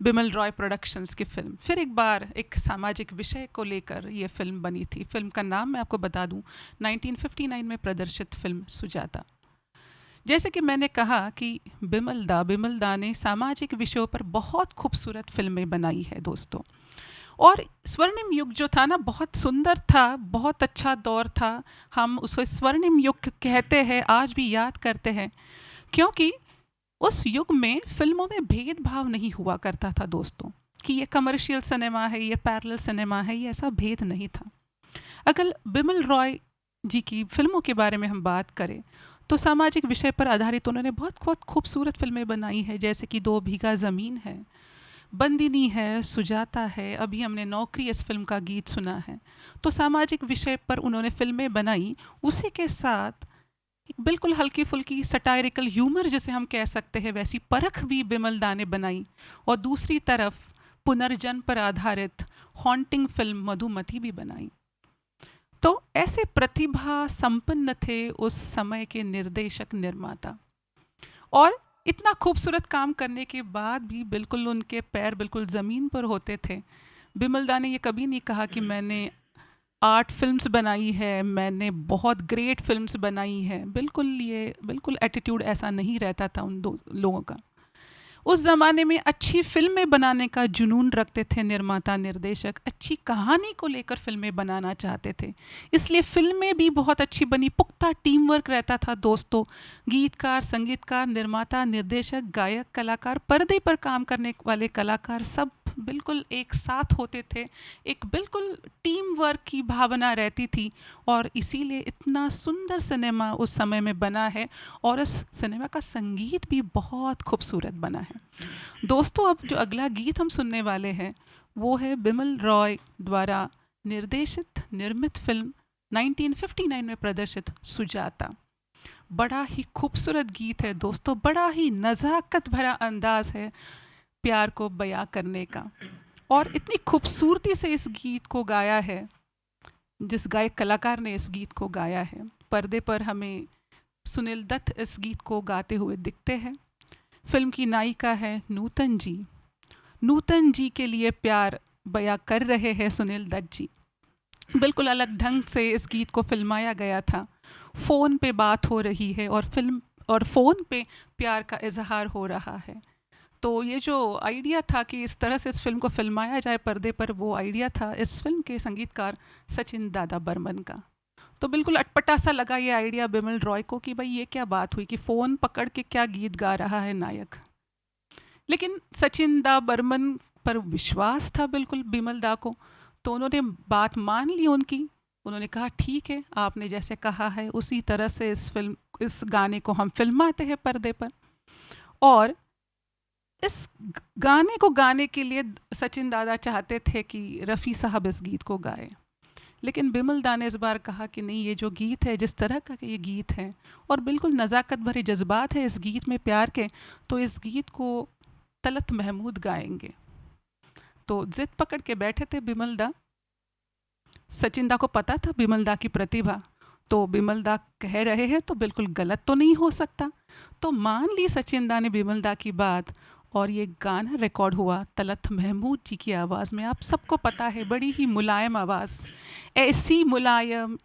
बिमल रॉय प्रोडक्शंस की फिल्म। फिर एक बार एक सामाजिक विषय को लेकर ये फिल्म बनी थी। फिल्म का नाम मैं आपको बता दूं, 1959 में प्रदर्शित फिल्म सुजाता। जैसे कि मैंने कहा कि बिमल दा ने सामाजिक विषयों पर बहुत खूबसूरत फिल्में बनाई है दोस्तों। और स्वर्णिम युग जो था ना, बहुत सुंदर था, बहुत अच्छा दौर था। हम उसे स्वर्णिम युग कहते हैं, आज भी याद करते हैं, क्योंकि उस युग में फिल्मों में भेदभाव नहीं हुआ करता था दोस्तों, कि ये कमर्शियल सिनेमा है, ये पैरेलल सिनेमा है, ये ऐसा भेद नहीं था। अगर बिमल रॉय जी की फिल्मों के बारे में हम बात करें तो सामाजिक विषय पर आधारित उन्होंने बहुत बहुत खूबसूरत फिल्में बनाई हैं, जैसे कि 2 बीघा ज़मीन है, बंदिनी है, सुजाता है, अभी हमने नौकरी इस फिल्म का गीत सुना है। तो सामाजिक विषय पर उन्होंने फिल्में बनाई, उसी के साथ एक बिल्कुल हल्की फुल्की सटायरिकल ह्यूमर जिसे हम कह सकते हैं, वैसी परख भी बिमल दा ने बनाई। और दूसरी तरफ पुनर्जन्म पर आधारित हॉन्टिंग फिल्म मधुमती भी बनाई। तो ऐसे प्रतिभा संपन्न थे उस समय के निर्देशक निर्माता, और इतना खूबसूरत काम करने के बाद भी बिल्कुल उनके पैर बिल्कुल ज़मीन पर होते थे। बिमल दा ने ये कभी नहीं कहा कि मैंने 8 फिल्म्स बनाई है, मैंने बहुत ग्रेट फिल्म्स बनाई हैं। बिल्कुल एटीट्यूड ऐसा नहीं रहता था उन दो लोगों का। उस ज़माने में अच्छी फ़िल्में बनाने का जुनून रखते थे निर्माता निर्देशक, अच्छी कहानी को लेकर फ़िल्में बनाना चाहते थे, इसलिए फ़िल्में भी बहुत अच्छी बनी। पुख्ता टीम वर्क रहता था दोस्तों, गीतकार, संगीतकार, निर्माता, निर्देशक, गायक, कलाकार, पर्दे पर काम करने वाले कलाकार सब बिल्कुल एक साथ होते थे, एक बिल्कुल टीम वर्क की भावना रहती थी और इसीलिए इतना सुंदर सिनेमा उस समय में बना है और इस सिनेमा का संगीत भी बहुत खूबसूरत बना है। दोस्तों, अब जो अगला गीत हम सुनने वाले हैं वो है बिमल रॉय द्वारा निर्देशित निर्मित फिल्म 1959 में प्रदर्शित सुजाता। बड़ा ही खूबसूरत गीत है दोस्तों, बड़ा ही नज़ाकत भरा अंदाज है प्यार को बयां करने का और इतनी खूबसूरती से इस गीत को गाया है जिस गायक कलाकार ने इस गीत को गाया है। पर्दे पर हमें सुनील दत्त इस गीत को गाते हुए दिखते हैं। फिल्म की नायिका है नूतन जी। नूतन जी के लिए प्यार बयां कर रहे हैं सुनील दत्त जी। बिल्कुल अलग ढंग से इस गीत को फिल्माया गया था। फ़ोन पे बात हो रही है और फ़ोन पे प्यार का इजहार हो रहा है। तो ये जो आइडिया था कि इस तरह से इस फिल्म को फिल्माया जाए पर्दे पर, वो आइडिया था इस फिल्म के संगीतकार सचिन दादा बर्मन का। तो बिल्कुल अटपटा सा लगा ये आइडिया बिमल रॉय को कि भाई ये क्या बात हुई कि फ़ोन पकड़ के क्या गीत गा रहा है नायक। लेकिन सचिन दा बर्मन पर विश्वास था बिल्कुल बिमल दा को, तो उन्होंने बात मान ली उनकी। उन्होंने कहा ठीक है, आपने जैसे कहा है उसी तरह से इस गाने को हम फिल्माते हैं पर्दे पर। और इस गाने को गाने के लिए सचिन दादा चाहते थे कि रफ़ी साहब इस गीत को गाए, लेकिन बिमल दा ने इस बार कहा कि नहीं, ये जो गीत है, जिस तरह का ये गीत है और बिल्कुल नज़ाकत भरे जज्बात है इस गीत में प्यार के, तो इस गीत को तलत महमूद गाएंगे। तो ज़िद पकड़ के बैठे थे बिमल दा। सचिन दा को पता था बिमल दा की प्रतिभा, तो बिमल दा कह रहे हैं तो बिल्कुल गलत तो नहीं हो सकता। तो मान ली सचिन दा ने बिमल दा की बात और ये गाना रिकॉर्ड हुआ तलत महमूद जी की आवाज़ में। आप सबको पता है, बड़ी ही मुलायम आवाज़, ऐसी मुलायम,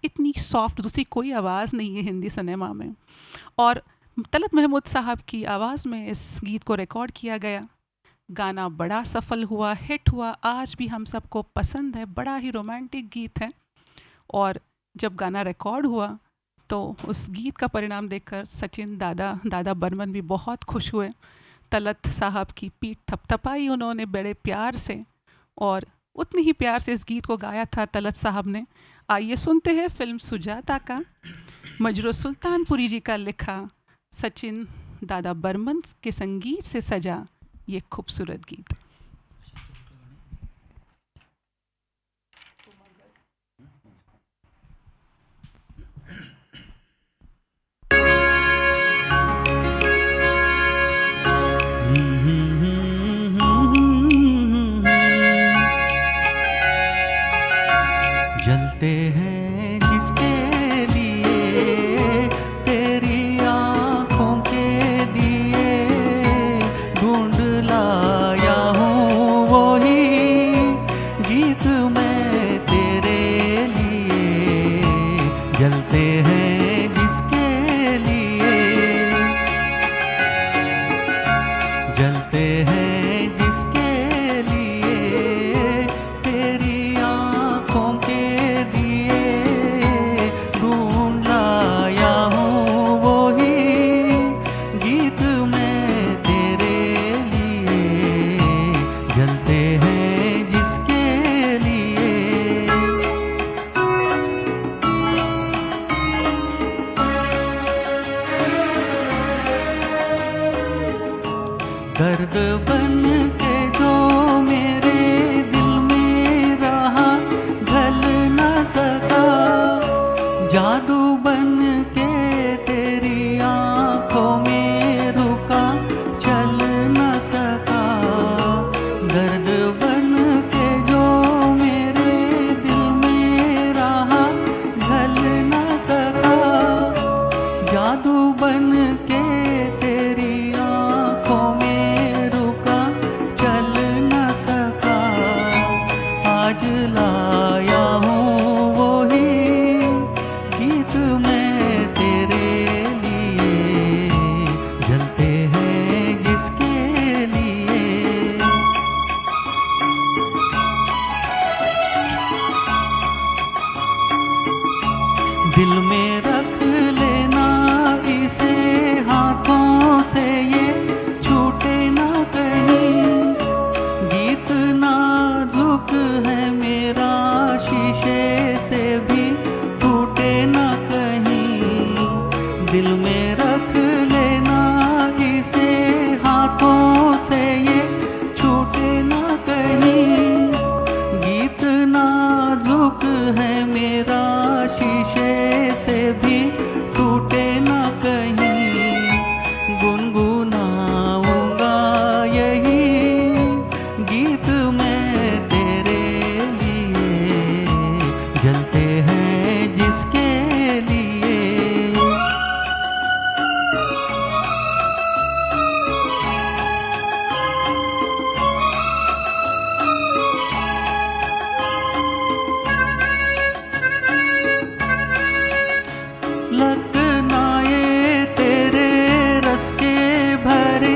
इतनी सॉफ्ट दूसरी कोई आवाज़ नहीं है हिंदी सिनेमा में। और तलत महमूद साहब की आवाज़ में इस गीत को रिकॉर्ड किया गया। गाना बड़ा सफल हुआ, हिट हुआ, आज भी हम सबको पसंद है, बड़ा ही रोमांटिक गीत है। और जब गाना रिकॉर्ड हुआ तो उस गीत का परिणाम देखकर सचिन दादा बर्मन भी बहुत खुश हुए। तलत साहब की पीठ थपथपाई उन्होंने बड़े प्यार से, और उतनी ही प्यार से इस गीत को गाया था तलत साहब ने। आइए सुनते हैं फिल्म सुजाता का मजरू सुल्तानपुरी जी का लिखा, सचिन दादा बर्मन के संगीत से सजा ये खूबसूरत गीत। जलते हैं जिसके लिए तेरी आँखों के दिए, ढूंढ लाया हूँ वही गीत मैं तेरे लिए। जलते हैं जिसके लिए, जलते हैं जिसके लिए तेरी आँखों के दिए, ढूंढ लाया हूँ वही गीत मैं तेरे लिए। जलते हैं जिसके लिए। दर्द बन के जो मेरे दिल में रहा, ढल न सका, जादू बन के तेरी आँखों में रुका, चल न सका। दर्द बन के जो मेरे दिल में रहा, ढल न सका, जादू बन के तेरी आँखों में रुका, चल न सका। आज लाया हूँ वही गीत मैं तेरे लिए। जलते हैं में रख लेना इसे, हाथों से ये छूटे ना कहीं। गीत नाजुक है मेरा, शीशे से भी टूटे ना कहीं। दिल में रख लेना इसे, हाथों से ये छूटे ना कहीं। गीत नाजुक है मेरा, शीशे से भी टूटे ना कहीं। गुनगुनाऊंगा यही गीत मैं तेरे लिए, जलते हैं जिसके लिए। लगना ये तेरे रस के भरे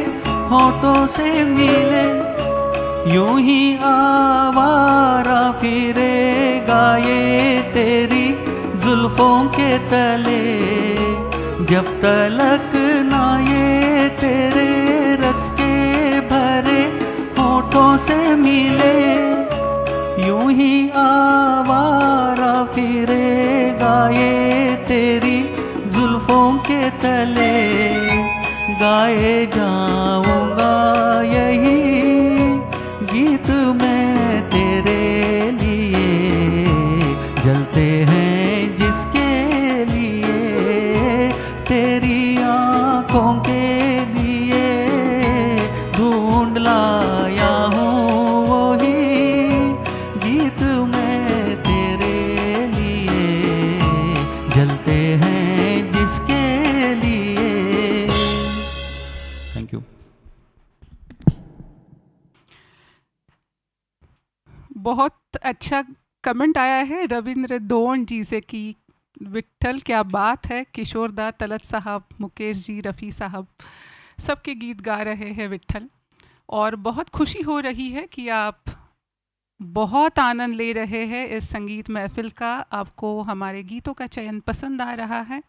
होठों से मिले, यूं ही आवारा फिरेगा ये तेरी जुल्फों के तले। जब तलक ना ये तेरे रस के भरे होठों से मिले, यूं ही आवारा फिरेगा ये तेरी जुल्फों के तले। गाए जाऊंगा यही गीत मैं तेरे लिए, जलते हैं जिसके लिए। तेरी आंखों के लिए ढूंढ लाया हूँ वही गीत मैं तेरे लिए, जलते हैं जिसके लिए। Thank you. बहुत अच्छा कमेंट आया है रविंद्र दोन जी से कि विट्ठल क्या बात है। किशोर दा, तलत साहब, मुकेश जी, रफ़ी साहब सबके गीत गा रहे हैं विट्ठल, और बहुत खुशी हो रही है कि आप बहुत आनंद ले रहे हैं इस संगीत महफिल का। आपको हमारे गीतों का चयन पसंद आ रहा है।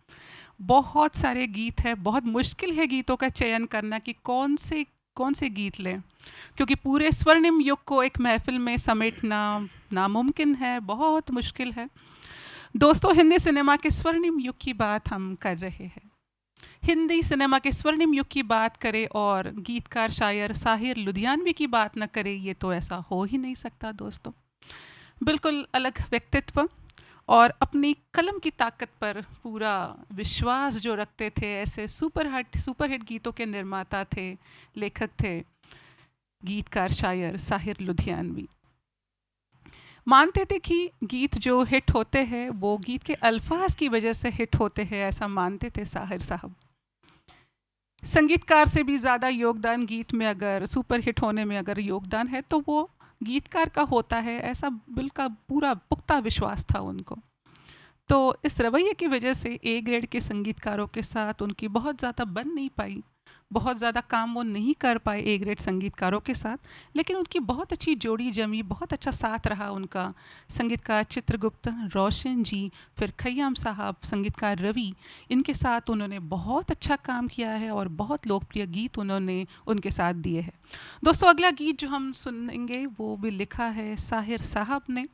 बहुत सारे गीत हैं, बहुत मुश्किल है गीतों का चयन करना कि कौन से गीत लें, क्योंकि पूरे स्वर्णिम युग को एक महफिल में समेटना नामुमकिन है, बहुत मुश्किल है। दोस्तों, हिंदी सिनेमा के स्वर्णिम युग की बात हम कर रहे हैं। हिंदी सिनेमा के स्वर्णिम युग की बात करें और गीतकार शायर साहिर लुधियानवी की बात न करें, ये तो ऐसा हो ही नहीं सकता दोस्तों। बिल्कुल अलग व्यक्तित्व और अपनी कलम की ताकत पर पूरा विश्वास जो रखते थे, ऐसे सुपरहिट गीतों के निर्माता थे, लेखक थे गीतकार शायर साहिर लुधियानवी। मानते थे कि गीत जो हिट होते हैं वो गीत के अल्फाज की वजह से हिट होते हैं, ऐसा मानते थे साहिर साहब। संगीतकार से भी ज़्यादा योगदान गीत में, अगर सुपर हिट होने में अगर योगदान है तो वो गीतकार का होता है, ऐसा बिल्कुल पूरा पुख्ता विश्वास था उनको। तो इस रवैये की वजह से ए ग्रेड के संगीतकारों के साथ उनकी बहुत ज़्यादा बन नहीं पाई, बहुत ज़्यादा काम वो नहीं कर पाए ए ग्रेड संगीतकारों के साथ, लेकिन उनकी बहुत अच्छी जोड़ी जमी, बहुत अच्छा साथ रहा उनका। संगीतकार चित्रगुप्त, रोशन जी, फिर खय्याम साहब, संगीतकार रवि, इनके साथ उन्होंने बहुत अच्छा काम किया है और बहुत लोकप्रिय गीत उन्होंने उनके साथ दिए हैं। दोस्तों, अगला गीत जो हम सुनेंगे वो भी लिखा है साहिर साहब ने।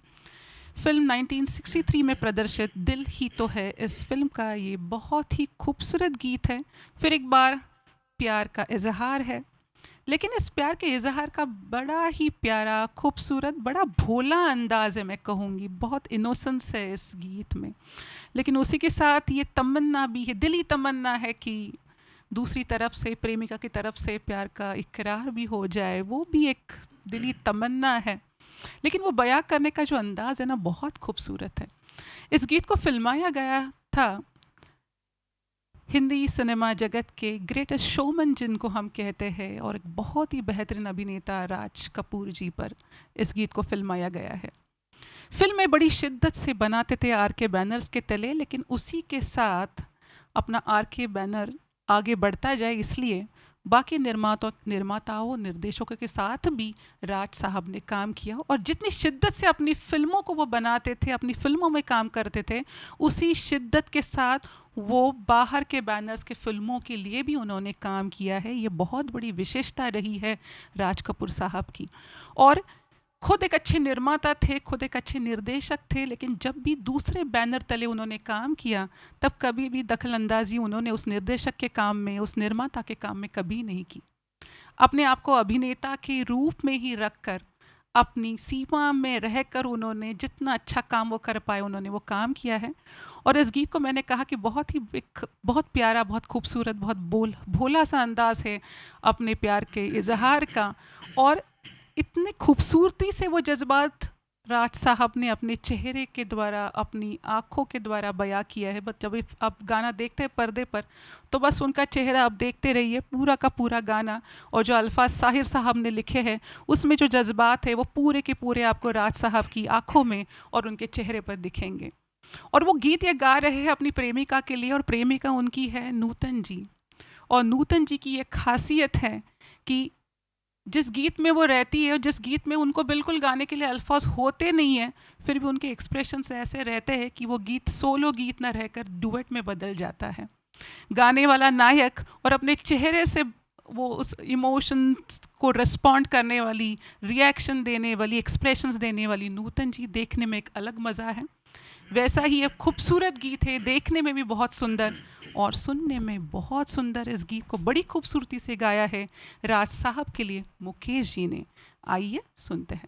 फिल्म 1963 में प्रदर्शित दिल ही तो है, इस फिल्म का ये बहुत ही खूबसूरत गीत है। फिर एक बार प्यार का इजहार है, लेकिन इस प्यार के इजहार का बड़ा ही प्यारा, खूबसूरत, बड़ा भोला अंदाज है, मैं कहूँगी बहुत इनोसेंस है इस गीत में। लेकिन उसी के साथ ये तमन्ना भी है, दिली तमन्ना है कि दूसरी तरफ से, प्रेमिका की तरफ से प्यार का इकरार भी हो जाए, वो भी एक दिली तमन्ना है। लेकिन वो बयां करने का जो अंदाज़ है ना, बहुत खूबसूरत है। इस गीत को फिल्माया गया था हिंदी सिनेमा जगत के ग्रेटेस्ट शोमैन जिनको हम कहते हैं, और एक बहुत ही बेहतरीन अभिनेता राज कपूर जी पर इस गीत को फिल्माया गया है। फिल्म में बड़ी शिद्दत से बनाते थे आर के बैनर्स के तले, लेकिन उसी के साथ अपना आर के बैनर आगे बढ़ता जाए, इसलिए बाकी निर्माताओं निर्देशकों के साथ भी राज साहब ने काम किया, और जितनी शिद्दत से अपनी फिल्मों को वो बनाते थे, अपनी फिल्मों में काम करते थे, उसी शिद्दत के साथ वो बाहर के बैनर्स के फिल्मों के लिए भी उन्होंने काम किया है। ये बहुत बड़ी विशेषता रही है राज कपूर साहब की। और खुद एक अच्छे निर्माता थे, खुद एक अच्छे निर्देशक थे, लेकिन जब भी दूसरे बैनर तले उन्होंने काम किया तब कभी भी दखलंदाजी उन्होंने उस निर्देशक के काम में, उस निर्माता के काम में कभी नहीं की। अपने आप को अभिनेता के रूप में ही रखकर, अपनी सीमा में रहकर उन्होंने जितना अच्छा काम वो कर पाए उन्होंने वो काम किया है। और इस गीत को मैंने कहा कि बहुत प्यारा, बहुत खूबसूरत, बहुत भोला सा अंदाज़ है अपने प्यार के इजहार का, और इतने खूबसूरती से वो जज्बात राज साहब ने अपने चेहरे के द्वारा, अपनी आँखों के द्वारा बयां किया है। बस जब आप गाना देखते हैं पर्दे पर तो बस उनका चेहरा आप देखते रहिए, पूरा का पूरा गाना, और जो अल्फाज साहिर साहब ने लिखे हैं उसमें जो जज्बात है वो पूरे के पूरे आपको राज साहब की आँखों में और उनके चेहरे पर दिखेंगे। और वो गीत ये गा रहे हैं अपनी प्रेमिका के लिए, और प्रेमिका उनकी है नूतन जी। और नूतन जी की ये खासियत है कि जिस गीत में वो रहती है और जिस गीत में उनको बिल्कुल गाने के लिए अल्फाज होते नहीं हैं, फिर भी उनके एक्सप्रेशंस ऐसे रहते हैं कि वो गीत सोलो गीत ना रहकर डुएट में बदल जाता है। गाने वाला नायक और अपने चेहरे से वो उस इमोशंस को रिस्पॉन्ड करने वाली, रिएक्शन देने वाली, एक्सप्रेशंस देने वाली नूतन जी देखने में एक अलग मज़ा है। वैसा ही एक खूबसूरत गीत है, देखने में भी बहुत सुंदर और सुनने में बहुत सुंदर। इस गीत को बड़ी खूबसूरती से गाया है राज साहब के लिए मुकेश जी ने। आइए सुनते हैं।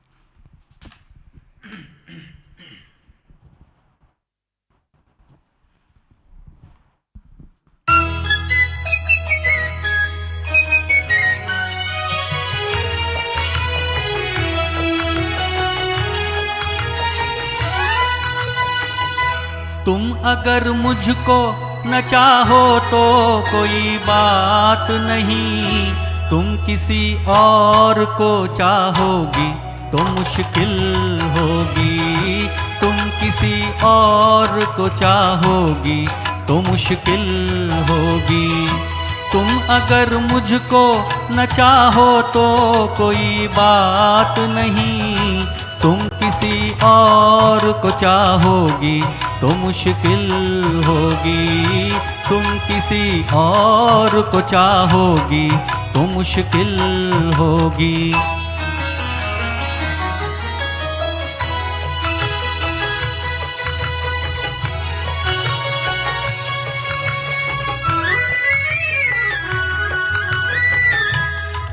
तुम अगर मुझको न चाहो तो कोई बात नहीं, तुम किसी और को चाहोगी तो मुश्किल होगी। तुम किसी और को चाहोगी तो मुश्किल होगी। तुम अगर मुझको न चाहो तो कोई बात नहीं, तुम किसी और को चाहोगी तो मुश्किल होगी। तुम किसी और को चाहोगी तो मुश्किल होगी।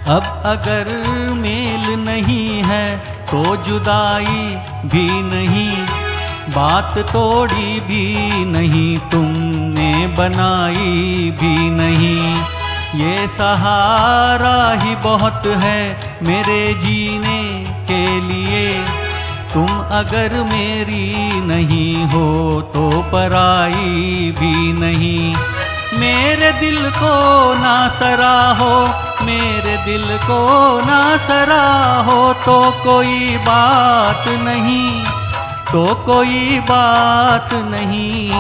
अब अगर मेल नहीं है तो जुदाई भी नहीं, बात तोड़ी भी नहीं, तुमने बनाई भी नहीं। ये सहारा ही बहुत है मेरे जीने के लिए, तुम अगर मेरी नहीं हो तो पराई भी नहीं। मेरे दिल को ना सराहो, मेरे दिल को ना सराहो तो कोई बात नहीं, तो कोई बात नहीं।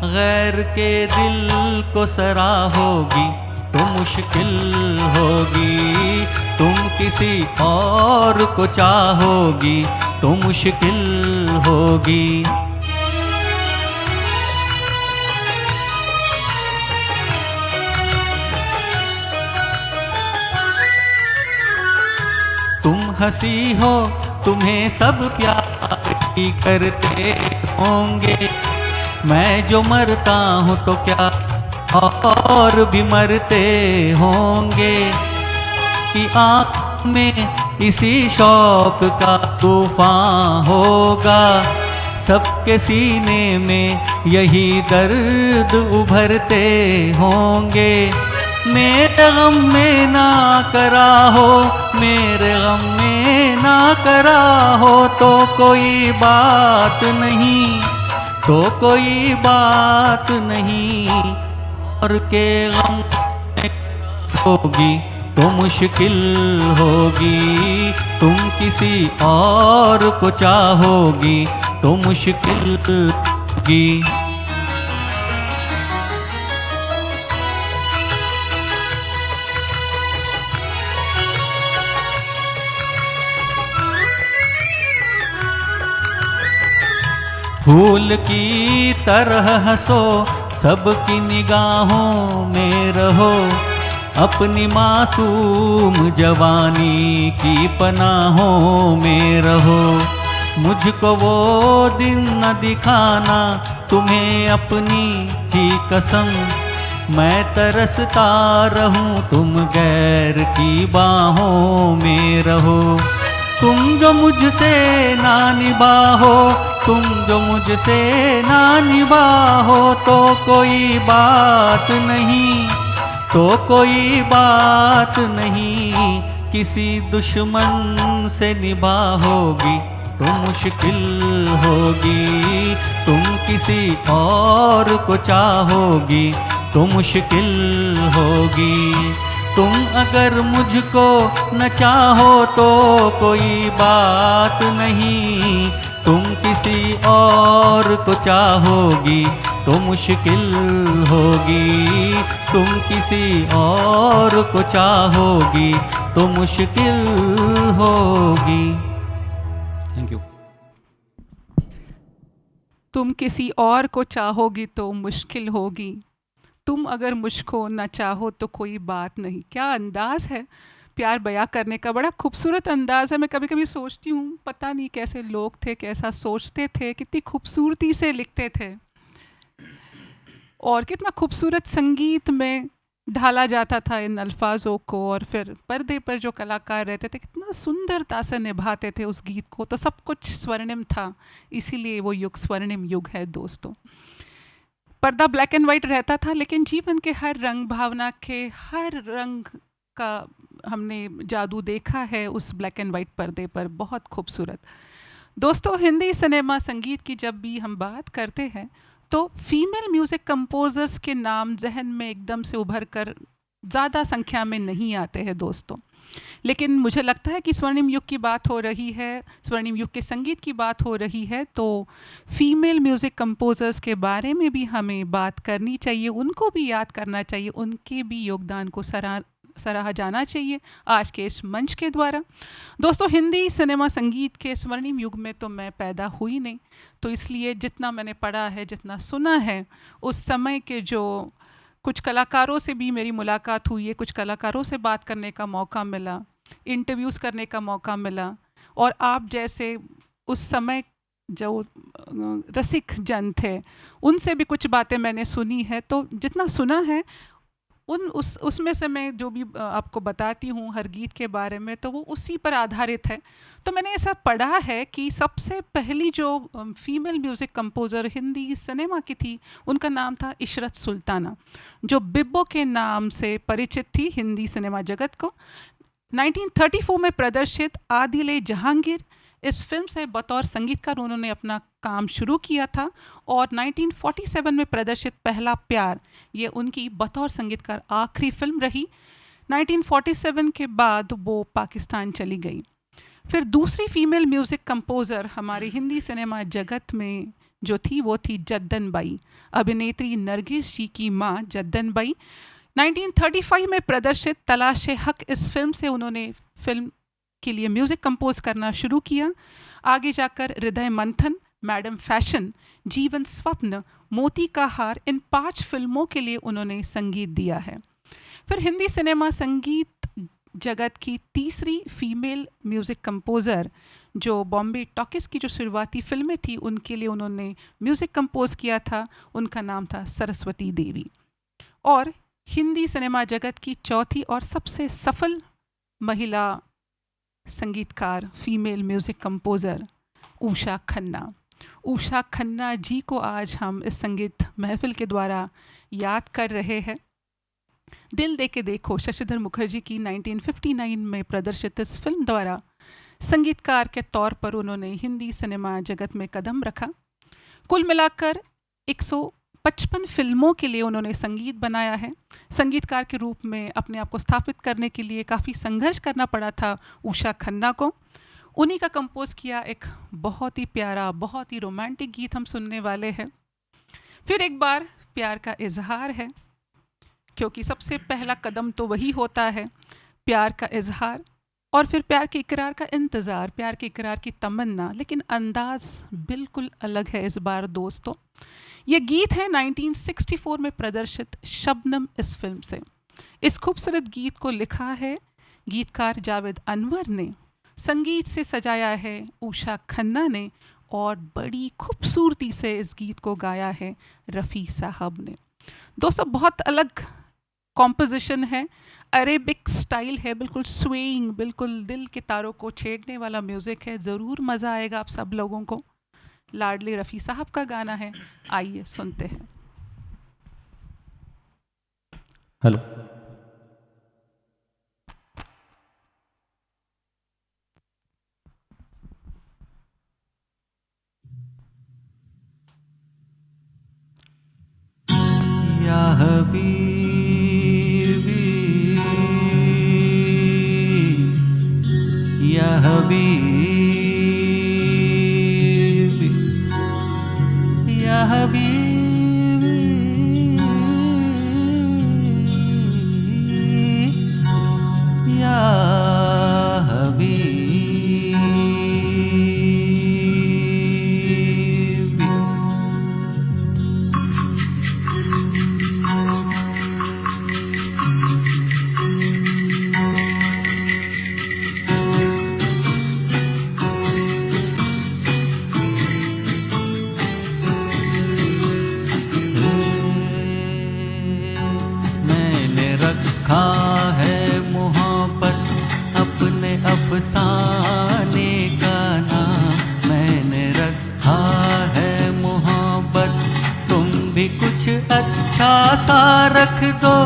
गैर के दिल को सराहोगी तो मुश्किल होगी। तुम किसी और को चाहोगी तो मुश्किल होगी। तुम हंसी हो, तुम्हें सब प्यार ही करते होंगे। मैं जो मरता हूँ तो क्या और भी मरते होंगे। कि आँख में इसी शौक का तूफान होगा, सबके सीने में यही दर्द उभरते होंगे। मेरे गम में ना करा हो, मेरे गम में ना करा हो तो कोई बात नहीं, तो कोई बात नहीं। और के गम होगी तो मुश्किल होगी। तुम किसी और को चाहोगी तो मुश्किल होगी। फूल की तरह हंसो, सबकी निगाहों में रहो, अपनी मासूम जवानी की पनाहों में रहो। मुझको वो दिन न दिखाना तुम्हें अपनी ही कसम, मैं तरसता रहूं तुम गैर की बाहों में रहो। तुम जो मुझसे ना निभाओ, तुम जो मुझसे ना निभाओ, तो कोई बात नहीं, तो कोई बात नहीं। किसी दुश्मन से निभाओगी तो मुश्किल होगी, तुम किसी और को चाहोगी तो मुश्किल होगी। तुम अगर मुझको न चाहो तो कोई बात नहीं, तुम किसी और को चाहोगी तो मुश्किल होगी, तुम किसी और को चाहोगी तो मुश्किल होगी। Thank you. तुम किसी और को चाहोगी तो मुश्किल होगी, तुम अगर मुझको न चाहो तो कोई बात नहीं। क्या अंदाज़ है प्यार बयां करने का, बड़ा खूबसूरत अंदाज़ है। मैं कभी कभी सोचती हूँ पता नहीं कैसे लोग थे, कैसा सोचते थे, कितनी खूबसूरती से लिखते थे और कितना खूबसूरत संगीत में ढाला जाता था इन अल्फाजों को, और फिर पर्दे पर जो कलाकार रहते थे कितना सुंदरता से निभाते थे उस गीत को। तो सब कुछ स्वर्णिम था, इसीलिए वो युग स्वर्णिम युग है दोस्तों। पर्दा ब्लैक एंड वाइट रहता था, लेकिन जीवन के हर रंग, भावना के हर रंग का हमने जादू देखा है उस ब्लैक एंड वाइट पर्दे पर। बहुत खूबसूरत दोस्तों। हिंदी सिनेमा संगीत की जब भी हम बात करते हैं तो फीमेल म्यूज़िक कंपोज़र्स के नाम जहन में एकदम से उभर कर ज़्यादा संख्या में नहीं आते हैं दोस्तों, लेकिन मुझे लगता है कि स्वर्णिम युग की बात हो रही है, स्वर्णिम युग के संगीत की बात हो रही है, तो फीमेल म्यूज़िक कंपोज़र्स के बारे में भी हमें बात करनी चाहिए, उनको भी याद करना चाहिए, उनके भी योगदान को सराहा जाना चाहिए आज के इस मंच के द्वारा। दोस्तों, हिंदी सिनेमा संगीत के स्वर्णिम युग में तो मैं पैदा हुई नहीं, तो इसलिए जितना मैंने पढ़ा है, जितना सुना है, उस समय के जो कुछ कलाकारों से भी मेरी मुलाकात हुई है, कुछ कलाकारों से बात करने का मौका मिला, इंटरव्यूज़ करने का मौका मिला, और आप जैसे उस समय जो रसिक जन थे उनसे भी कुछ बातें मैंने सुनी है। तो जितना सुना है उसमें से मैं जो भी आपको बताती हूँ हर गीत के बारे में, तो वो उसी पर आधारित है। तो मैंने ऐसा पढ़ा है कि सबसे पहली जो female music composer Hindi cinema की थी, उनका नाम था इशरत सुल्ताना, जो बिब्बो के नाम से परिचित थी हिंदी सिनेमा जगत को। 1934 में प्रदर्शित आदिल जहांगीर इस फिल्म से बतौर संगीतकार उन्होंने अपना काम शुरू किया था, और 1947 में प्रदर्शित पहला प्यार, ये उनकी बतौर संगीतकार आखिरी फिल्म रही। 1947 के बाद वो पाकिस्तान चली गई। फिर दूसरी फीमेल म्यूज़िक कंपोज़र हमारे हिंदी सिनेमा जगत में जो थी वो थी जद्दन बाई, अभिनेत्री नरगिस जी की माँ जद्दन बाई। 1935 में प्रदर्शित तलाशे हक इस फिल्म से उन्होंने फिल्म के लिए म्यूज़िक कंपोज करना शुरू किया। आगे जाकर हृदय मंथन, मैडम फैशन, जीवन स्वप्न, मोती का हार, इन 5 फिल्मों के लिए उन्होंने संगीत दिया है। फिर हिंदी सिनेमा संगीत जगत की तीसरी फीमेल म्यूज़िक कंपोज़र जो बॉम्बे टॉकीज़ की जो शुरुआती फिल्में थी उनके लिए उन्होंने म्यूज़िक कंपोज किया था, उनका नाम था सरस्वती देवी। और हिंदी सिनेमा जगत की चौथी और सबसे सफल महिला संगीतकार, female music composer Usha Khanna. Usha Khanna ji को आज हम इस संगीत महफिल के द्वारा याद कर रहे हैं। दिल दे के देखो शशिधर मुखर्जी की 1959 में प्रदर्शित इस फिल्म द्वारा संगीतकार के तौर पर उन्होंने हिंदी सिनेमा जगत में कदम रखा। कुल मिलाकर 155 फिल्मों के लिए उन्होंने संगीत बनाया है। संगीतकार के रूप में अपने आप को स्थापित करने के लिए काफ़ी संघर्ष करना पड़ा था उषा खन्ना को। उन्हीं का कंपोज किया एक बहुत ही प्यारा, बहुत ही रोमांटिक गीत हम सुनने वाले हैं। फिर एक बार प्यार का इजहार है, क्योंकि सबसे पहला कदम तो वही होता है, प्यार का इजहार। और फिर प्यार के इकरार का इंतज़ार, प्यार के इकरार की तमन्ना, लेकिन अंदाज़ बिल्कुल अलग है इस बार दोस्तों। ये गीत है 1964 में प्रदर्शित शबनम इस फिल्म से। इस खूबसूरत गीत को लिखा है गीतकार जावेद अनवर ने, संगीत से सजाया है उषा खन्ना ने, और बड़ी खूबसूरती से इस गीत को गाया है रफ़ी साहब ने। दोस्तों बहुत अलग कॉम्पोजिशन है, अरेबिक स्टाइल है, बिल्कुल स्वेइंग, बिल्कुल दिल के तारों को छेड़ने वाला म्यूज़िक है। ज़रूर मज़ा आएगा आप सब लोगों को। लाडले रफ़ी साहब का गाना है, आइए सुनते हैं। हेलो। या हबीबी या हबीबी या हबीबी या हबीबी। मैंने रखा है मोहब्बत अपने अफसाने का नाम, मैंने रखा है मोहब्बत, तुम भी कुछ अच्छा सा रख दो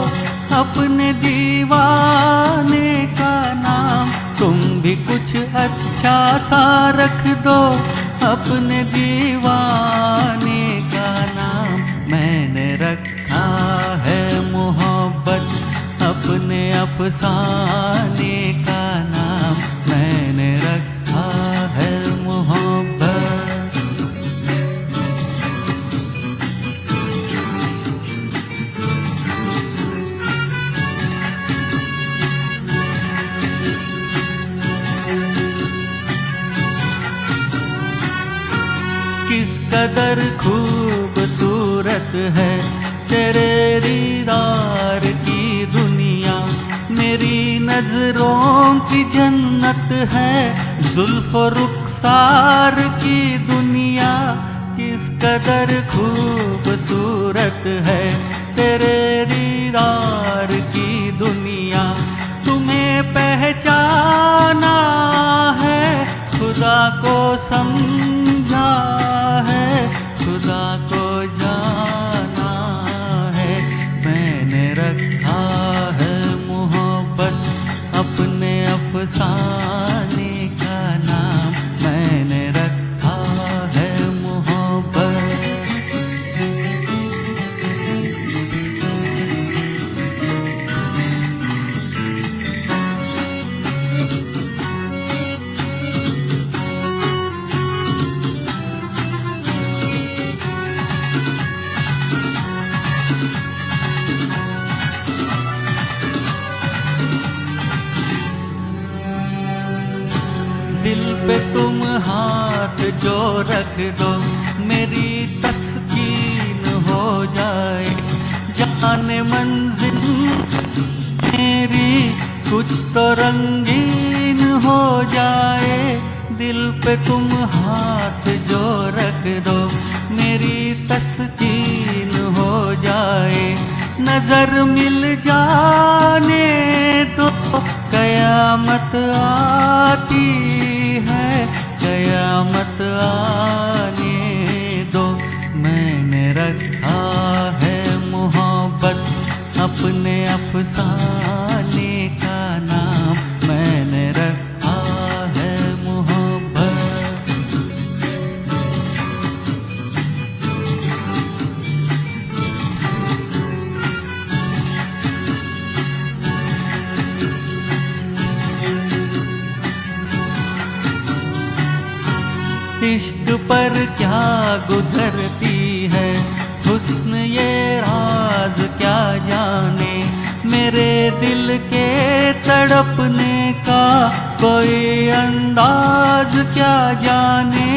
अपने दीवाने का नाम, तुम भी कुछ अच्छा सा रख दो अपने दीवाने का नाम। मैंने रखा है मोहब्बत अपने अफसाने का नाम, मैंने रखा है मोहब्बत। किस कदर खूबसूरत है तेरे दीदार की दुनिया, मेरी नजरों की जन्नत है जुल्फ रुखसार की दुनिया। किस कदर खूबसूरत है तेरे दीदार की दुनिया, तुम्हें पहचाना है खुदा को समझा है, खुदा को जाना है। मैंने रखा है मोहब्बत अपने अफसाने का नाम, मैंने रखा है मोहब्बत। दिल पे तुम हाथ जो रख दो मेरी तस्कीन हो जाए, जाने मंजिल मेरी कुछ तो रंगीन हो जाए। दिल पे तुम हाथ जो रख दो मेरी तस्कीन हो जाए, नजर मिल जाने तो कयामत आती है, कयामत आने दो। मैंने रखा है मोहब्बत अपने अफसाने का नाम, मैंने रखा है मोहब्बत। इश्क पर क्या गुजरती है हुस्न ये राज क्या जाने, मेरे दिल के तड़पने का कोई अंदाज क्या जाने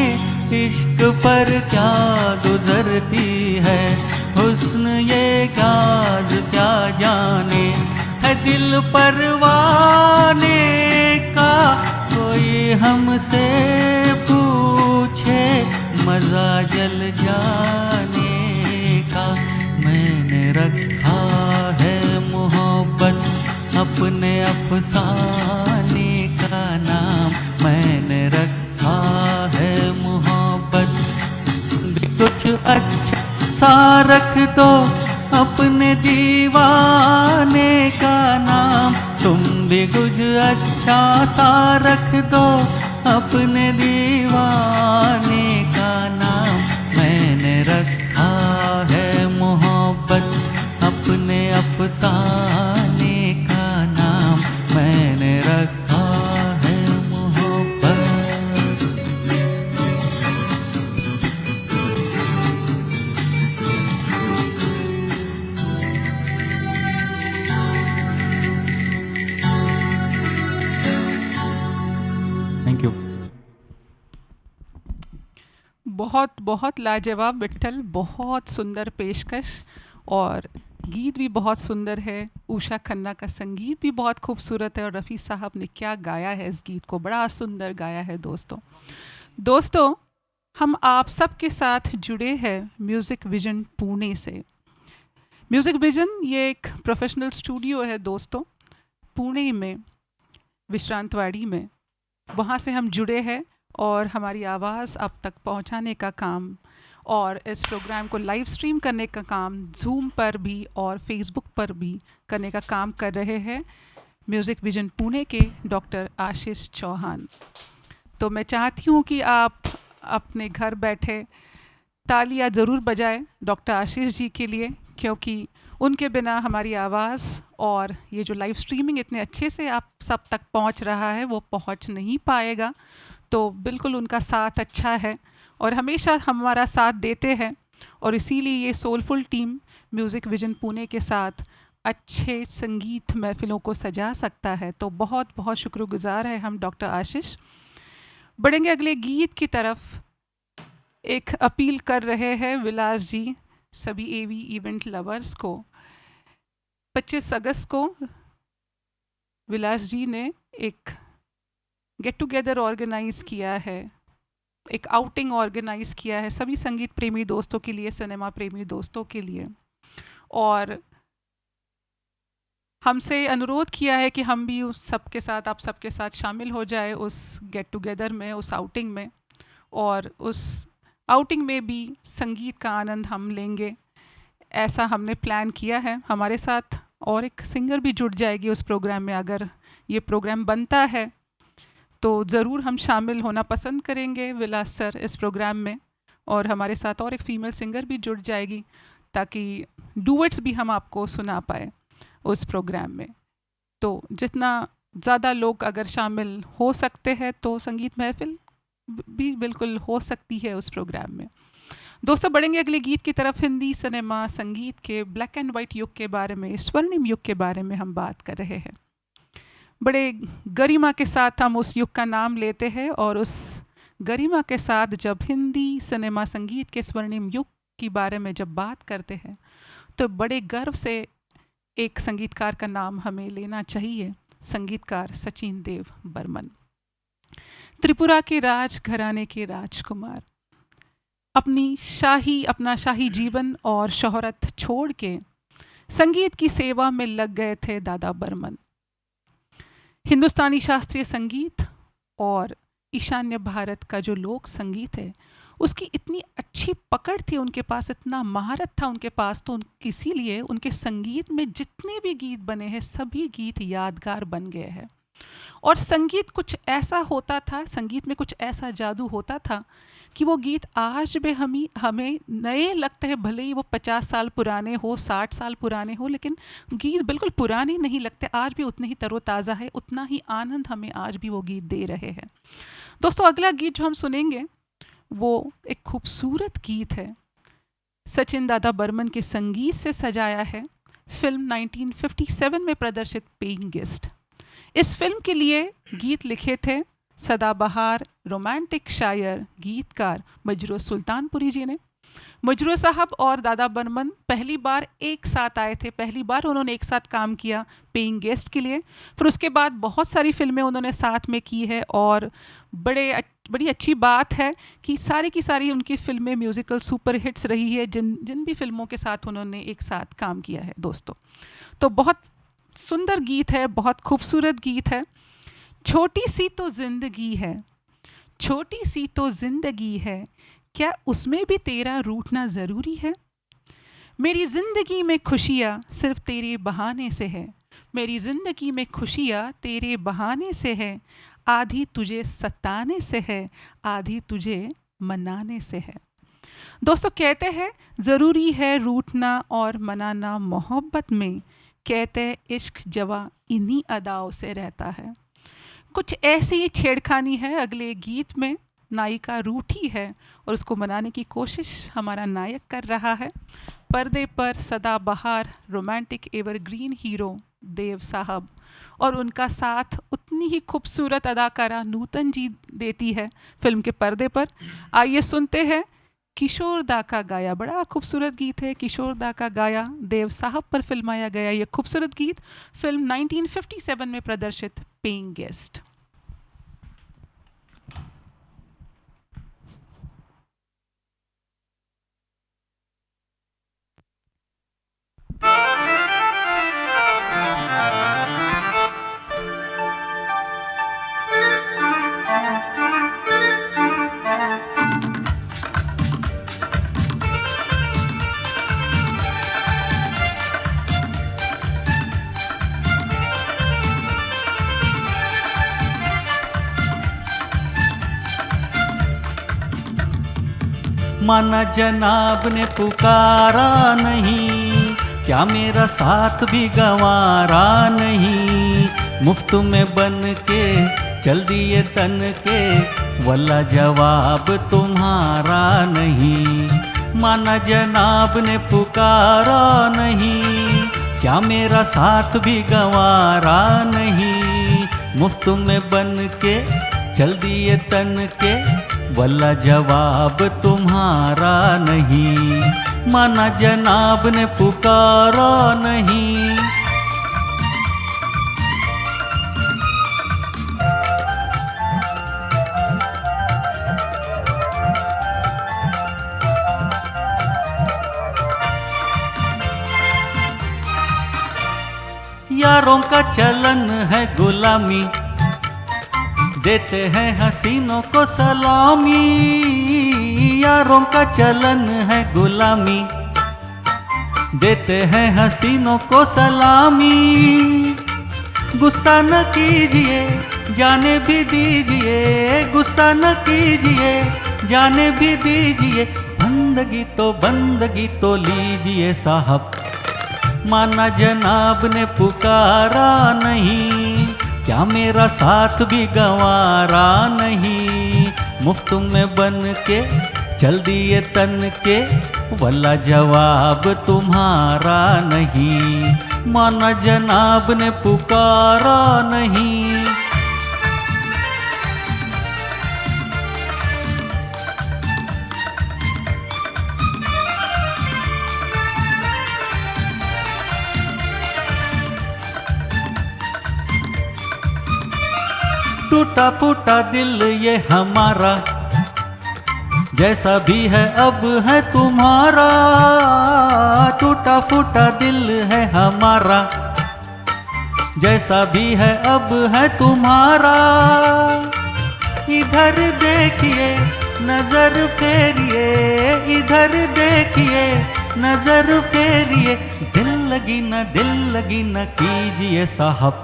इश्क पर क्या गुजरती है, हुस्न ये गाज क्या जाने है दिल परवाने का। कोई हमसे पूछे मजा जल जाने का। मैंने रखा है मोहब्बत अपने अफसाने का नाम, मैंने रखा है मोहब्बत। कुछ अच्छा सा रख दो अपने दीवाने का नाम, तुम भी कुछ अच्छा सा रख दो अपने दीवाने का नाम। मैंने रखा है मोहब्बत अपने अफसाने का नाम, मैंने रखा है मोहब्बत। Thank you. बहुत बहुत लाजवाब विट्ठल, बहुत सुंदर पेशकश और गीत भी बहुत सुंदर है। उषा खन्ना का संगीत भी बहुत खूबसूरत है और रफ़ी साहब ने क्या गाया है इस गीत को, बड़ा सुंदर गाया है दोस्तों हम आप सबके साथ जुड़े हैं म्यूज़िक विजन पुणे से। म्यूज़िक विजन ये एक प्रोफेशनल स्टूडियो है दोस्तों, पुणे में, विश्रांतवाड़ी में। वहाँ से हम जुड़े हैं और हमारी आवाज़ आप तक पहुँचाने का काम और इस प्रोग्राम को लाइव स्ट्रीम करने का काम ज़ूम पर भी और फेसबुक पर भी करने का काम कर रहे हैं म्यूज़िक विजन पुणे के डॉक्टर आशीष चौहान। तो मैं चाहती हूँ कि आप अपने घर बैठे तालियां ज़रूर बजाएं डॉक्टर आशीष जी के लिए, क्योंकि उनके बिना हमारी आवाज़ और ये जो लाइव स्ट्रीमिंग इतने अच्छे से आप सब तक पहुंच रहा है वो पहुंच नहीं पाएगा। तो बिल्कुल उनका साथ अच्छा है और हमेशा हमारा साथ देते हैं और इसीलिए ये soulful team music vision Pune के साथ अच्छे संगीत महफ़िलों को सजा सकता है। तो बहुत बहुत शुक्रगुज़ार है हम डॉक्टर आशीष। बढ़ेंगे अगले गीत की तरफ। एक अपील कर रहे हैं विलास जी सभी एवी इवेंट लवर्स को। 25 अगस्त को विलास जी ने एक गेट टुगेदर ऑर्गेनाइज़ किया है, एक आउटिंग ऑर्गेनाइज़ किया है सभी संगीत प्रेमी दोस्तों के लिए, सिनेमा प्रेमी दोस्तों के लिए, और हमसे अनुरोध किया है कि हम भी उस सबके साथ, आप सबके साथ शामिल हो जाए उस गेट टुगेदर में, उस आउटिंग में, और उस आउटिंग में भी संगीत का आनंद हम लेंगे, ऐसा हमने प्लान किया है। हमारे साथ और एक सिंगर भी जुड़ जाएगी उस प्रोग्राम में। अगर ये प्रोग्राम बनता है तो ज़रूर हम शामिल होना पसंद करेंगे विलास सर इस प्रोग्राम में, और हमारे साथ और एक फ़ीमेल सिंगर भी जुड़ जाएगी ताकि डुएट्स भी हम आपको सुना पाए उस प्रोग्राम में। तो जितना ज़्यादा लोग अगर शामिल हो सकते हैं तो संगीत महफिल भी बिल्कुल हो सकती है उस प्रोग्राम में। दोस्तों बढ़ेंगे अगले गीत की तरफ। हिंदी सिनेमा संगीत के ब्लैक एंड वाइट युग के बारे में, स्वर्णिम युग के बारे में हम बात कर रहे हैं। बड़े गरिमा के साथ हम उस युग का नाम लेते हैं और उस गरिमा के साथ जब हिंदी सिनेमा संगीत के स्वर्णिम युग के बारे में जब बात करते हैं तो बड़े गर्व से एक संगीतकार का नाम हमें लेना चाहिए, संगीतकार सचिन देव बर्मन। त्रिपुरा के राज घराने के राजकुमार अपना शाही जीवन और शोहरत छोड़ के संगीत की सेवा में लग गए थे दादा बर्मन। हिंदुस्तानी शास्त्रीय संगीत और ईशान्य भारत का जो लोक संगीत है उसकी इतनी अच्छी पकड़ थी उनके पास, इतना महारत था उनके पास, तो इसीलिए उनके संगीत में जितने भी गीत बने हैं सभी गीत यादगार बन गए हैं। और संगीत कुछ ऐसा होता था, संगीत में कुछ ऐसा जादू होता था कि वो गीत आज भी हमें नए लगते हैं, भले ही वो 50 साल पुराने हो, 60 साल पुराने हो, लेकिन गीत बिल्कुल पुराने नहीं लगते, आज भी उतने ही तरोताज़ा है, उतना ही आनंद हमें आज भी वो गीत दे रहे हैं। दोस्तों अगला गीत जो हम सुनेंगे वो एक खूबसूरत गीत है, सचिन दादा बर्मन के संगीत से सजाया है, फिल्म 1957 में प्रदर्शित पेइंग गेस्ट। इस फिल्म के लिए गीत लिखे थे सदाबहार रोमांटिक शायर गीतकार मजरू सुल्तानपुरी जी ने। मजरू साहब और दादा बर्मन पहली बार एक साथ आए थे, पहली बार उन्होंने एक साथ काम किया पेइंग गेस्ट के लिए। फिर उसके बाद बहुत सारी फिल्में उन्होंने साथ में की है और बड़ी अच्छी बात है कि सारी की सारी उनकी फिल्में म्यूज़िकल सुपर हिट्स रही है, जिन भी फिल्मों के साथ उन्होंने एक साथ काम किया है दोस्तों। तो बहुत सुंदर गीत है, बहुत खूबसूरत गीत है। छोटी सी तो ज़िंदगी है, छोटी सी तो ज़िंदगी है, क्या उसमें भी तेरा रूठना ज़रूरी है। मेरी ज़िंदगी में खुशियाँ सिर्फ तेरे बहाने से है, मेरी ज़िंदगी में खुशियाँ तेरे बहाने से है, आधी तुझे सताने से है, आधी तुझे मनाने से है। दोस्तों कहते हैं ज़रूरी है रूठना और मनाना मोहब्बत में, कहते इश्क जवा इन्हीं अदाओं से रहता है। कुछ ऐसी ही छेड़खानी है अगले गीत में। नायिका रूठी है और उसको मनाने की कोशिश हमारा नायक कर रहा है। पर्दे पर सदाबहार रोमांटिक एवरग्रीन हीरो देव साहब और उनका साथ उतनी ही खूबसूरत अदाकारा नूतन जी देती है फिल्म के पर्दे पर। आइए सुनते हैं किशोर दा का गाया, बड़ा खूबसूरत गीत है, किशोर दा का गाया देव साहब पर फिल्माया गया ये खूबसूरत गीत, फिल्म 1957 में प्रदर्शित पेइंग गेस्ट। माना जनाब ने पुकारा नहीं, क्या मेरा साथ भी गंवारा नहीं। मुफ्त में बन के चल दिए तन के, वल्ला जवाब तुम्हारा नहीं। माना जनाब ने पुकारा नहीं, क्या मेरा साथ भी गंवारा नहीं। मुफ्त में बन के चल दिए तन के, वल्ला जवाब तुम्हारा नहीं। माना जनाब ने पुकारा नहीं। यारों का चलन है गुलामी, देते हैं हसीनों को सलामी। यारों का चलन है गुलामी, देते हैं हसीनों को सलामी। गुस्सा न कीजिए जाने भी दीजिए, गुस्सा न कीजिए जाने भी दीजिए, बंदगी तो लीजिए साहब। माना जनाब ने पुकारा नहीं, क्या मेरा साथ भी गंवारा नहीं। मुफ्त में बन के चल दिए तन के, वल्ला जवाब तुम्हारा नहीं। माना जनाब ने पुकारा नहीं। टूटा फूटा दिल ये हमारा, जैसा भी है अब है तुम्हारा। टूटा फूटा दिल है हमारा, जैसा भी है अब है तुम्हारा। इधर देखिए नजर फेरिए, इधर देखिए नजर फेरिए, दिल लगी न कीजिए साहब।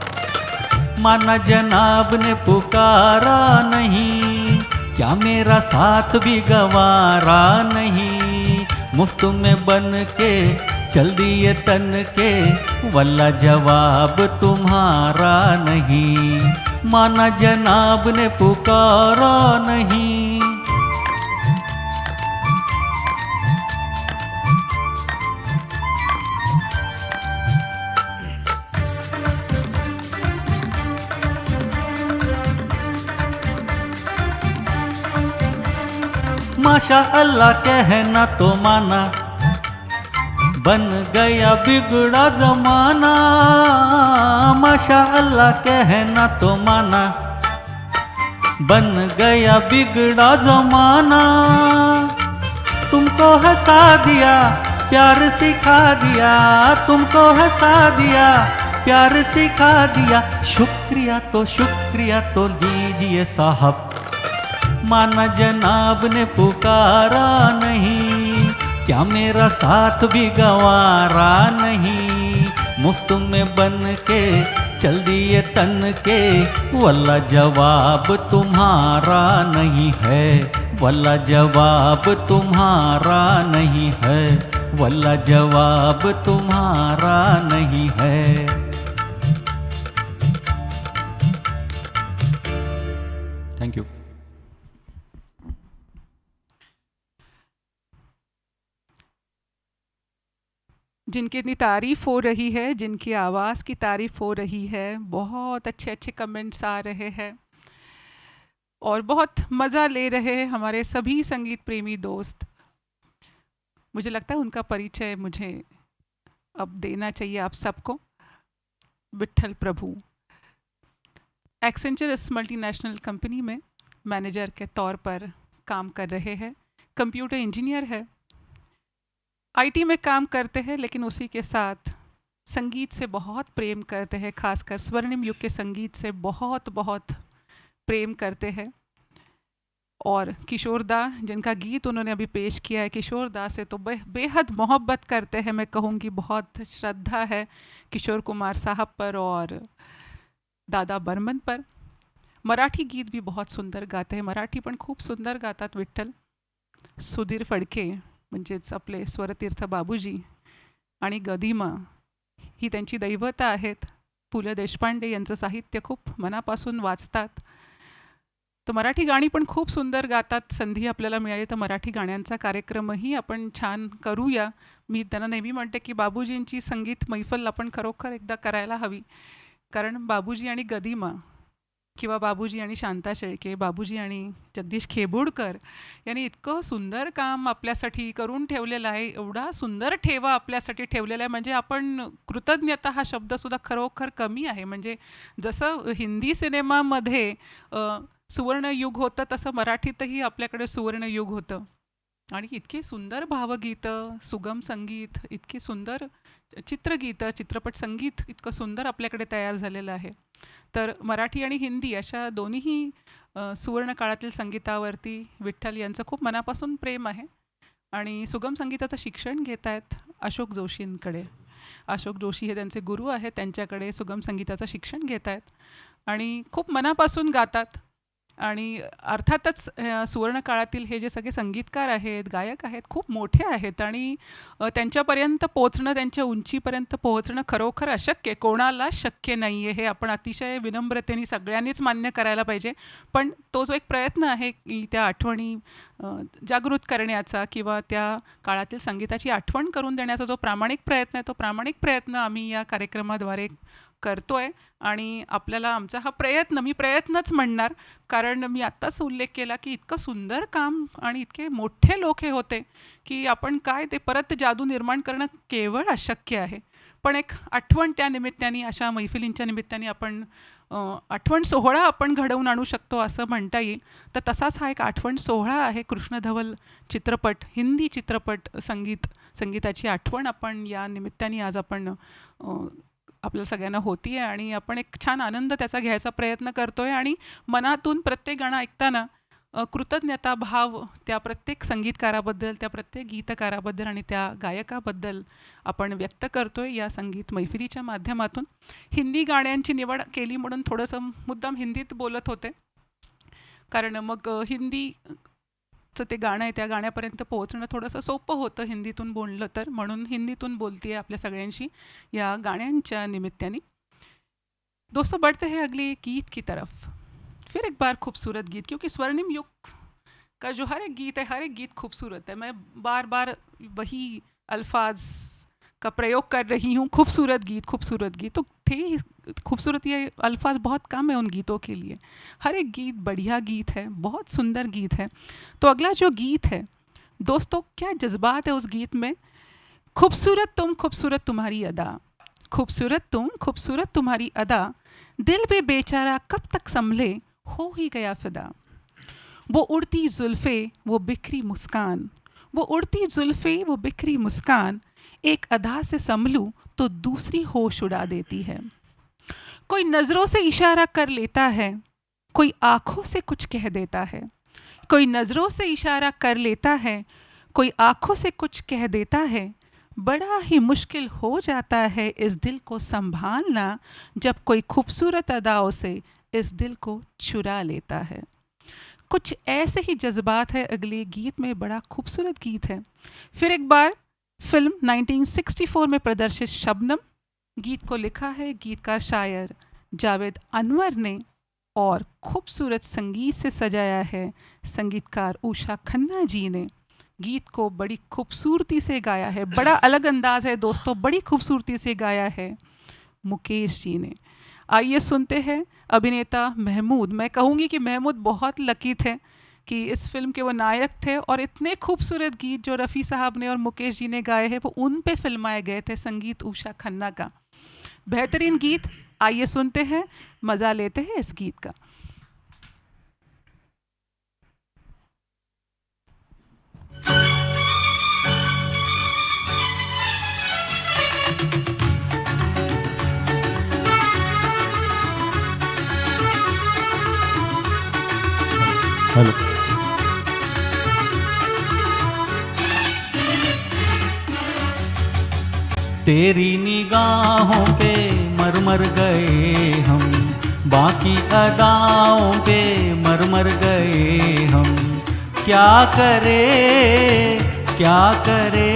माना जनाब ने पुकारा नहीं, क्या मेरा साथ भी गंवारा नहीं। मुफ्त में बन के चल दिए तन के, वल्ला जवाब तुम्हारा नहीं। माना जनाब ने पुकारा नहीं। माशा अल्लाह कहना तो माना, बन गया बिगड़ा जमाना। माशा अल्लाह कहना तो माना, बन गया बिगड़ा जमाना। तुमको हंसा दिया, प्यार सिखा दिया, तुमको हंसा दिया, प्यार सिखा दिया। शुक्रिया तो लीजिए साहब, माना जनाब ने पुकारा नहीं, क्या मेरा साथ भी गंवारा नहीं। मुफ्त में बन के चल दिए तन के, वल्ला जवाब तुम्हारा नहीं है, वल्ला जवाब तुम्हारा नहीं है, वल्ला जवाब तुम्हारा नहीं है। Thank you. जिनकी इतनी तारीफ़ हो रही है, जिनकी आवाज़ की तारीफ़ हो रही है, बहुत अच्छे अच्छे कमेंट्स आ रहे हैं और बहुत मज़ा ले रहे हैं हमारे सभी संगीत प्रेमी दोस्त। मुझे लगता है उनका परिचय मुझे अब देना चाहिए आप सबको। विट्ठल प्रभु एक्सेंचर इस मल्टीनेशनल कंपनी में मैनेजर के तौर पर काम कर रहे हैं। कंप्यूटर इंजीनियर है, आईटी में काम करते हैं, लेकिन उसी के साथ संगीत से बहुत प्रेम करते हैं, खासकर स्वर्णिम युग के संगीत से बहुत बहुत प्रेम करते हैं। और किशोर दा, जिनका गीत उन्होंने अभी पेश किया है, किशोर दा से तो बेहद मोहब्बत करते हैं। मैं कहूँगी बहुत श्रद्धा है किशोर कुमार साहब पर और दादा बर्मन पर। मराठी गीत भी बहुत सुंदर गाते हैं, मराठी पण खूप सुंदर गातात विठ्ठल। सुधीर फडके म्हणजेच आपले स्वरतीर्थ बाबूजी आणि गदिमा ही त्यांची दैवता आहेत। पु ल देशपांडे यांचं साहित्य खूप मनापासून वाचतात। तर मराठी गाणी पण खूप सुंदर गातात। संधी आपल्याला मिळाली तर मराठी गाण्यांचा कार्यक्रमही आपण छान करूया। मी त्यांना नेहमी म्हणते की बाबूजींची संगीत मैफल आपण खरोखर एकदा करायला हवी, कारण बाबूजी आणि गदिमा किंवा बाबूजी आणि शांता शेळके, बाबूजी आणि जगदीश खेबुडकर यांनी इतकं सुंदर काम आपल्यासाठी करून ठेवलेलं आहे, एवढा सुंदर ठेवा आपल्यासाठी ठेवलेला आहे, म्हणजे आपण कृतज्ञता हा शब्दसुद्धा खरोखर कमी आहे। म्हणजे जसं हिंदी सिनेमामध्ये सुवर्णयुग होतं, तसं मराठीतही आपल्याकडे सुवर्णयुग होतं आणि इतकी सुंदर भावगीतं, सुगम संगीत, इतकी सुंदर चित्रगीतं, चित्रपट संगीत इतकं सुंदर आपल्याकडे तयार झालेलं आहे। तर मराठी आणि हिंदी अशा दोन्हीही सुवर्ण काळातील संगीतावरती विठ्ठल यांचं खूप मनापासून प्रेम आहे आणि सुगम संगीताचं शिक्षण घेत आहेत अशोक जोशींकडे। अशोक जोशी हे त्यांचे गुरु आहेत, त्यांच्याकडे सुगम संगीताचं शिक्षण घेत आहेत आणि खूप मनापासून गातात। आणि अर्थातच सुवर्ण काळातील हे जे सगळे संगीतकार आहेत, गायक आहेत, खूप मोठे आहेत आणि त्यांच्यापर्यंत पोहोचणं, त्यांच्या उंचीपर्यंत पोहोचणं खरोखर अशक्य आहे, कोणाला शक्य नाही आहे। हे आपण अतिशय विनम्रतेने सगळ्यांनीच मान्य करायला पाहिजे। पण तो जो एक प्रयत्न आहे की त्या आठवणी जागृत करण्याचा किंवा त्या काळातील संगीताची आठवण करून देण्याचा जो प्रामाणिक प्रयत्न आहे, तो प्रामाणिक प्रयत्न आम्ही या कार्यक्रमाद्वारे करतोय आणि आपल्याला आमचा हा प्रयत्न, मी प्रयत्नच म्हणणार, कारण मी आत्ताच उल्लेख केला की इतकं सुंदर काम आणि इतके मोठे लोक हे होते की आपण काय ते परत जादू निर्माण करणं केवळ अशक्य आहे। पण एक आठवण त्या निमित्ताने, अशा मैफिलींच्या निमित्ताने आपण आठवण सोहळा आपण घडवून आणू शकतो असं म्हणता येईल। तर तसाच हा एक आठवण सोहळा आहे। कृष्णधवल चित्रपट, हिंदी चित्रपट संगीताची आठवण आपण या निमित्ताने आज आपण आपल्या सगळ्यांना होती आहे आणि आपण एक छान आनंद त्याचा घ्यायचा प्रयत्न करतोय आणि मनातून प्रत्येक गाणं ऐकताना कृतज्ञता भाव त्या प्रत्येक संगीतकाराबद्दल, त्या प्रत्येक गीतकाराबद्दल आणि त्या गायकाबद्दल आपण व्यक्त करतोय या संगीत मैफिलीच्या माध्यमातून। हिंदी गाण्यांची निवड केली म्हणून थोडंसं मुद्दाम हिंदीत बोलत होते, कारण मग हिंदीचं ते गाणं आहे, त्या गाण्यापर्यंत पोहोचणं थोडंसं सोपं होतं हिंदीतून बोललं तर, म्हणून हिंदीतून बोलते आहे आपल्या सगळ्यांशी या गाण्यांच्या निमित्ताने। दोस्तों, बढ़ते हैं अगले गीत की तरफ। फिर एक बार खूबसूरत गीत, क्योंकि स्वर्णिम युग का जो हर एक गीत है, हर एक गीत खूबसूरत है। मैं बार बार वही अल्फाज का प्रयोग कर रही हूँ। खूबसूरत गीत तो थे ही, खूबसूरत ये अल्फाज बहुत कम है उन गीतों के लिए। हर एक गीत बढ़िया गीत है, बहुत सुंदर गीत है। तो अगला जो गीत है दोस्तों, क्या जज्बात है उस गीत में। खूबसूरत तुम, खूबसूरत तुम्हारी अदा, खूबसूरत तुम, खूबसूरत तुम्हारी अदा, दिल भी बेचारा कब तक संभले, हो ही गया फिदा। वो उड़ती जुल्फ़े, वो बिखरी मुस्कान, वो उड़ती जुल्फ़े, वो बिखरी मुस्कान, एक अदा से संभलूं तो दूसरी होश उड़ा देती है। कोई नज़रों से इशारा कर लेता है, कोई आँखों से कुछ कह देता है। कोई नज़रों से इशारा कर लेता है, कोई आँखों से कुछ कह देता है। बड़ा ही मुश्किल हो जाता है इस दिल को संभालना, जब कोई खूबसूरत अदाओं से इस दिल को चुरा लेता है। कुछ ऐसे ही जज्बात है अगले गीत में, बड़ा खूबसूरत गीत है। फिर एक बार फिल्म 1964 में प्रदर्शित शबनम गीत को लिखा है गीतकार शायर जावेद अनवर ने, और खूबसूरत संगीत से सजाया है संगीतकार उषा खन्ना जी ने। गीत को बड़ी खूबसूरती से गाया है, बड़ा अलग अंदाज है दोस्तों, बड़ी खूबसूरती से गाया है मुकेश जी ने। आइए सुनते हैं अभिनेता महमूद। मैं कहूँगी कि महमूद बहुत लकी थे कि इस फिल्म के वो नायक थे, और इतने खूबसूरत गीत जो रफ़ी साहब ने और मुकेश जी ने गाए हैं वो उन पे फिल्माए गए थे, संगीत उषा खन्ना का। बेहतरीन गीत, आइए सुनते हैं, मज़ा लेते हैं इस गीत का। हेलो। तेरी निगाहों पे मर मर गए हम, बाकी अदाओं पे मर मर गए हम। क्या करे, क्या करे,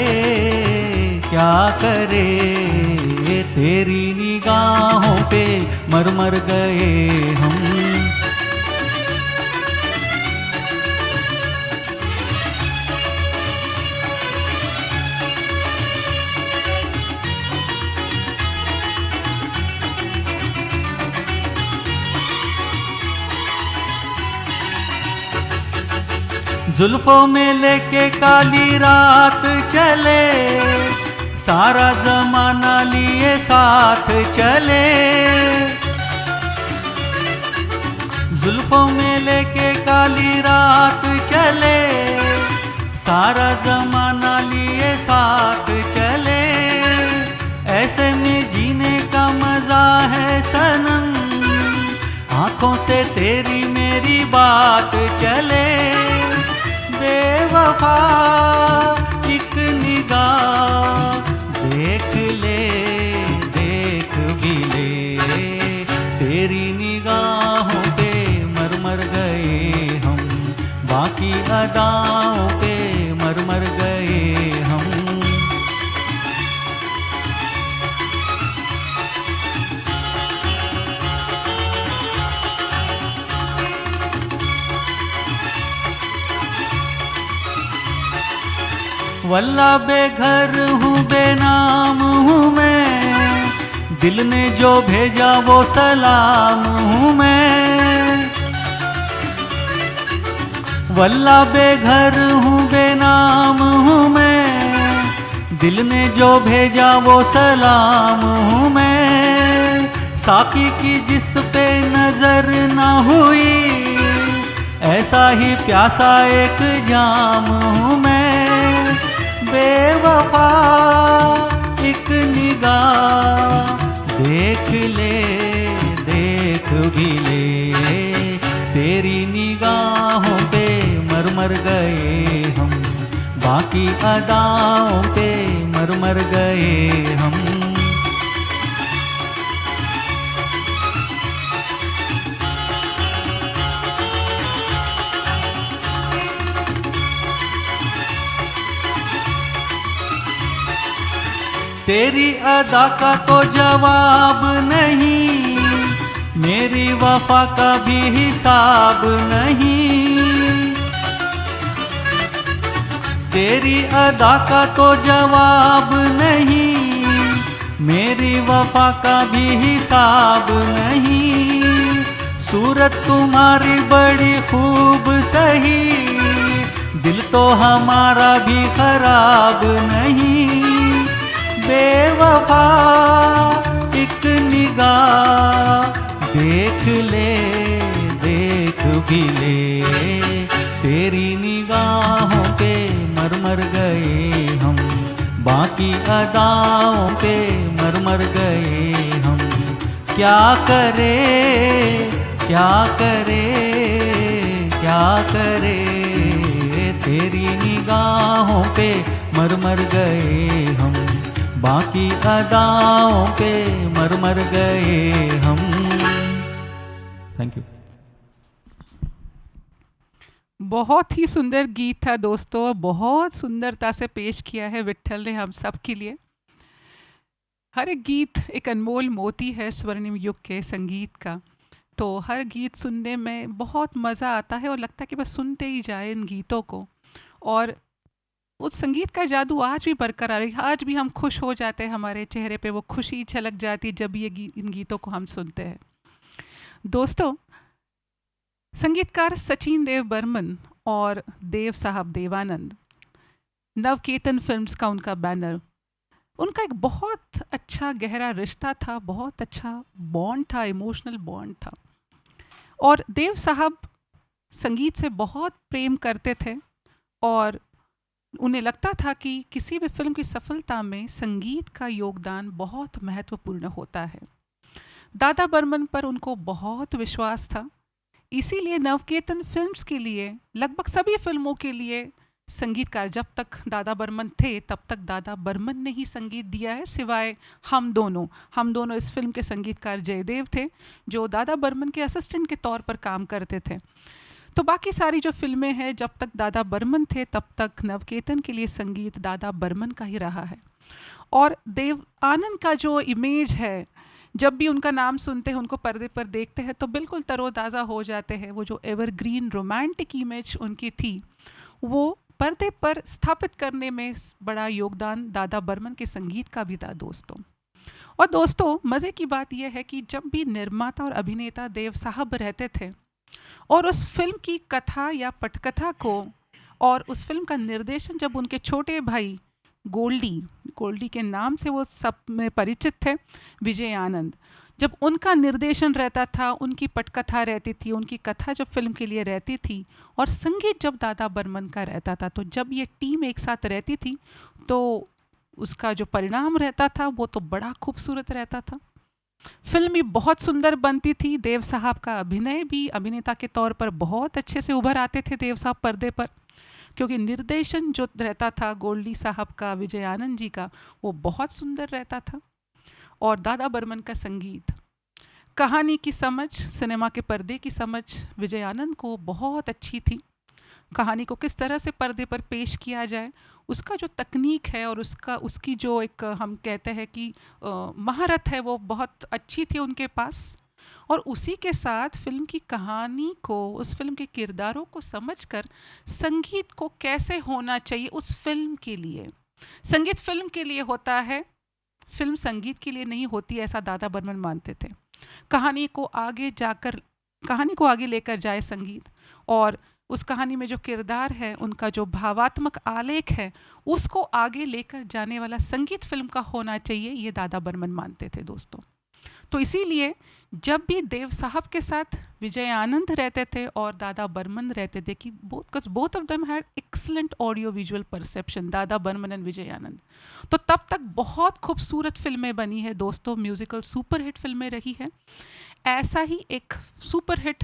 क्या करे, तेरी निगाहों पे मर मर गए हम। जुल्फों में लेके काली रात चले, सारा जमाना लिए साथ चले। जुल्फों में लेके काली रात चले, सारा जमाना लिए साथ चले। ऐसे में जीने का मजा है सनम, आंखों से तेरी मेरी बात चले। बेवफा एक निगाह देख ले, देख भी ले, तेरी निगाहों पे मर मर गए हम, बाकी अदाओं पे मर मर गए हम। वल्ला बेघर हूँ बेनाम हूँ मैं, दिल ने जो भेजा वो सलाम हूँ मैं। वल्ला बेघर हूँ बेनाम हूँ मैं, दिल ने जो भेजा वो सलाम हूँ मैं। साकी की जिस पे नजर ना हुई, ऐसा ही प्यासा एक जाम हूँ मैं। बेवफा एक निगाह देख ले, देख भी ले, तेरी निगाहों पे मर मर गए हम, बाकी अदाओं पे मर मर गए हम। तेरी अदा का तो जवाब नहीं, मेरी वफा का भी हिसाब नहीं। तेरी अदा का तो जवाब नहीं, मेरी वफा का भी हिसाब नहीं, सूरत तुम्हारी बड़ी खूब सही, दिल तो हमारा भी खराब नहीं। बेवफा एक निगाह देख ले, देख भी ले, तेरी निगाहों पे मर मर गए हम, बाकी अदाओं पे मर मर गए हम। क्या करे, क्या करे, क्या करे, तेरी निगाहों पे मर मर गए हम, बाकी अदाओं पे मर मर गए हम। Thank you. बहुत ही सुंदर गीत था दोस्तों, बहुत सुंदरता से पेश किया है विट्ठल ने हम सब के लिए। हर एक गीत एक अनमोल मोती है स्वर्णिम युग के संगीत का। तो हर गीत सुनने में बहुत मज़ा आता है और लगता है कि बस सुनते ही जाए इन गीतों को। और उस संगीत का जादू आज भी बरकरार है, आज भी हम खुश हो जाते हैं, हमारे चेहरे पे वो खुशी झलक जाती है जब ये इन गीतों को हम सुनते हैं। दोस्तों, संगीतकार सचिन देव बर्मन और देव साहब देवानंद, नवकेतन फिल्म्स का उनका बैनर, उनका एक बहुत अच्छा गहरा रिश्ता था, बहुत अच्छा बॉन्ड था, इमोशनल बॉन्ड था। और देव साहब संगीत से बहुत प्रेम करते थे और उन्हें लगता था कि किसी भी फिल्म की सफलता में संगीत का योगदान बहुत महत्वपूर्ण होता है। दादा बर्मन पर उनको बहुत विश्वास था, इसीलिए नवकेतन फिल्म्स के लिए, लगभग सभी फिल्मों के लिए संगीतकार, जब तक दादा बर्मन थे तब तक दादा बर्मन ने ही संगीत दिया है, सिवाय हम दोनों इस फिल्म के संगीतकार जयदेव थे जो दादा बर्मन के असिस्टेंट के तौर पर काम करते थे। तो बाकी सारी जो फिल्में हैं, जब तक दादा बर्मन थे तब तक नवकेतन के लिए संगीत दादा बर्मन का ही रहा है। और देव आनंद का जो इमेज है, जब भी उनका नाम सुनते हैं, उनको पर्दे पर देखते हैं तो बिल्कुल तरोताज़ा हो जाते हैं। वो जो एवरग्रीन रोमांटिक इमेज उनकी थी, वो पर्दे पर स्थापित करने में बड़ा योगदान दादा बर्मन के संगीत का भी था दोस्तों। और दोस्तों, मज़े की बात यह है कि जब भी निर्माता और अभिनेता देव साहब रहते थे और उस फिल्म की कथा या पटकथा को और उस फिल्म का निर्देशन जब उनके छोटे भाई गोल्डी के नाम से वो सब में परिचित थे, विजय आनंद, जब उनका निर्देशन रहता था, उनकी पटकथा रहती थी, उनकी कथा जब फिल्म के लिए रहती थी और संगीत जब दादा बर्मन का रहता था, तो जब ये टीम एक साथ रहती थी तो उसका जो परिणाम रहता था वो तो बड़ा खूबसूरत रहता था। फिल्म भी बहुत सुंदर बनती थी। देव साहब का अभिनय भी अभिनेता के तौर पर बहुत अच्छे से उभर आते थे देव साहब पर्दे पर, क्योंकि निर्देशन जो रहता था गोल्डी साहब का, विजय आनंद जी का, वो बहुत सुंदर रहता था। और दादा बर्मन का संगीत, कहानी की समझ, सिनेमा के पर्दे की समझ विजय आनंद को बहुत अच्छी थी। कहानी को किस तरह से पर्दे पर पेश किया जाए, उसका जो तकनीक है और उसकी जो एक हम कहते हैं कि महारत है, वो बहुत अच्छी थी उनके पास। और उसी के साथ फिल्म की कहानी को, उस फिल्म के किरदारों को समझकर संगीत को कैसे होना चाहिए उस फिल्म के लिए। संगीत फिल्म के लिए होता है, फिल्म संगीत के लिए नहीं होती, ऐसा दादा बर्मन मानते थे। कहानी को आगे लेकर जाए संगीत, और उस कहानी में जो किरदार है, उनका जो भावात्मक आलेख है, उसको आगे लेकर जाने वाला संगीत फिल्म का होना चाहिए, ये दादा बर्मन मानते थे दोस्तों। तो इसीलिए जब भी देव साहब के साथ विजय आनंद रहते थे और दादा बर्मन रहते थे, कि both of them had excellent audio visual perception, दादा बर्मन एंड विजय आनंद, तो तब तक बहुत खूबसूरत फिल्में बनी है दोस्तों, म्यूजिकल सुपरहिट फिल्में रही है। ऐसा ही एक सुपरहिट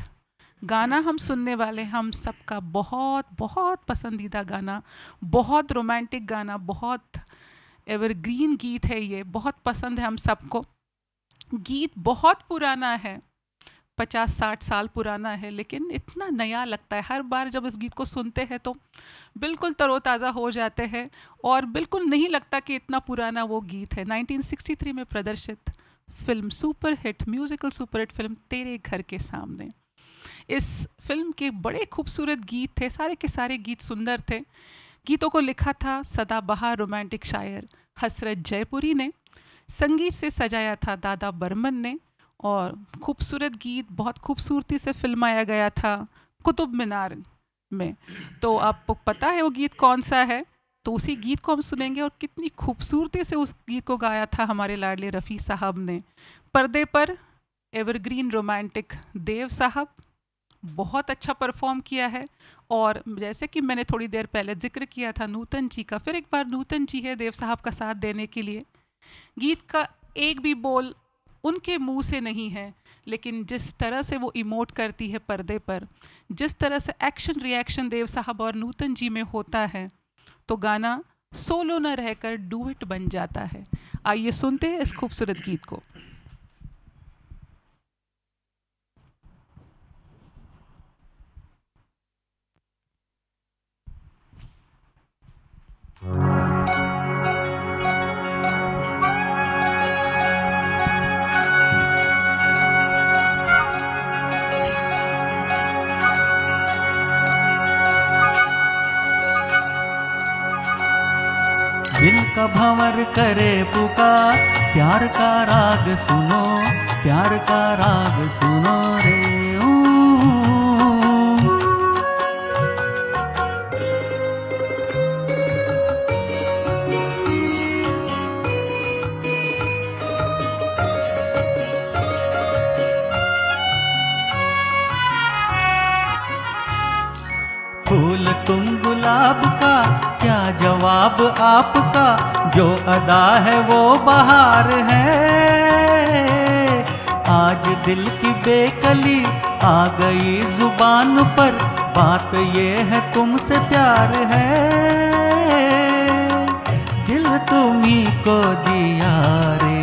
गाना हम सुनने वाले, हम सबका बहुत बहुत पसंदीदा गाना, बहुत रोमांटिक गाना, बहुत एवरग्रीन गीत है, ये बहुत पसंद है हम सबको। गीत बहुत पुराना है, 50-60 साल पुराना है, लेकिन इतना नया लगता है। हर बार जब इस गीत को सुनते हैं तो बिल्कुल तरोताज़ा हो जाते हैं और बिल्कुल नहीं लगता कि इतना पुराना वो गीत है। 1963 में प्रदर्शित film superhit, musical superhit film तेरे घर के सामने, इस फिल्म के बड़े खूबसूरत गीत थे, सारे के सारे गीत सुंदर थे। गीतों को लिखा था सदाबहार रोमांटिक शायर हसरत जयपुरी ने, संगीत से सजाया था दादा बर्मन ने और खूबसूरत गीत बहुत खूबसूरती से फिल्माया गया था कुतुब मीनार में। तो आपको पता है वो गीत कौन सा है? तो उसी गीत को हम सुनेंगे और कितनी खूबसूरती से उस गीत को गाया था हमारे लाडले रफ़ी साहब ने। पर्दे पर एवरग्रीन रोमांटिक देव साहब बहुत अच्छा परफॉर्म किया है। और जैसे कि मैंने थोड़ी देर पहले जिक्र किया था नूतन जी का, फिर एक बार नूतन जी है देव साहब का साथ देने के लिए। गीत का एक भी बोल उनके मुंह से नहीं है, लेकिन जिस तरह से वो इमोट करती है पर्दे पर, जिस तरह से एक्शन रिएक्शन देव साहब और नूतन जी में होता है, तो गाना सोलो न रहकर डुएट बन जाता है। आइए सुनते हैं इस खूबसूरत गीत को। दिल का भंवर करे पुकार, प्यार का राग सुनो, प्यार का राग सुनो रे फूल तुम गुलाब का, क्या जवाब आपका, जो अदा है वो बहार है। आज दिल की बेकली आ गई जुबान पर, बात ये है तुमसे प्यार है। दिल तुम्ही को दिया रे,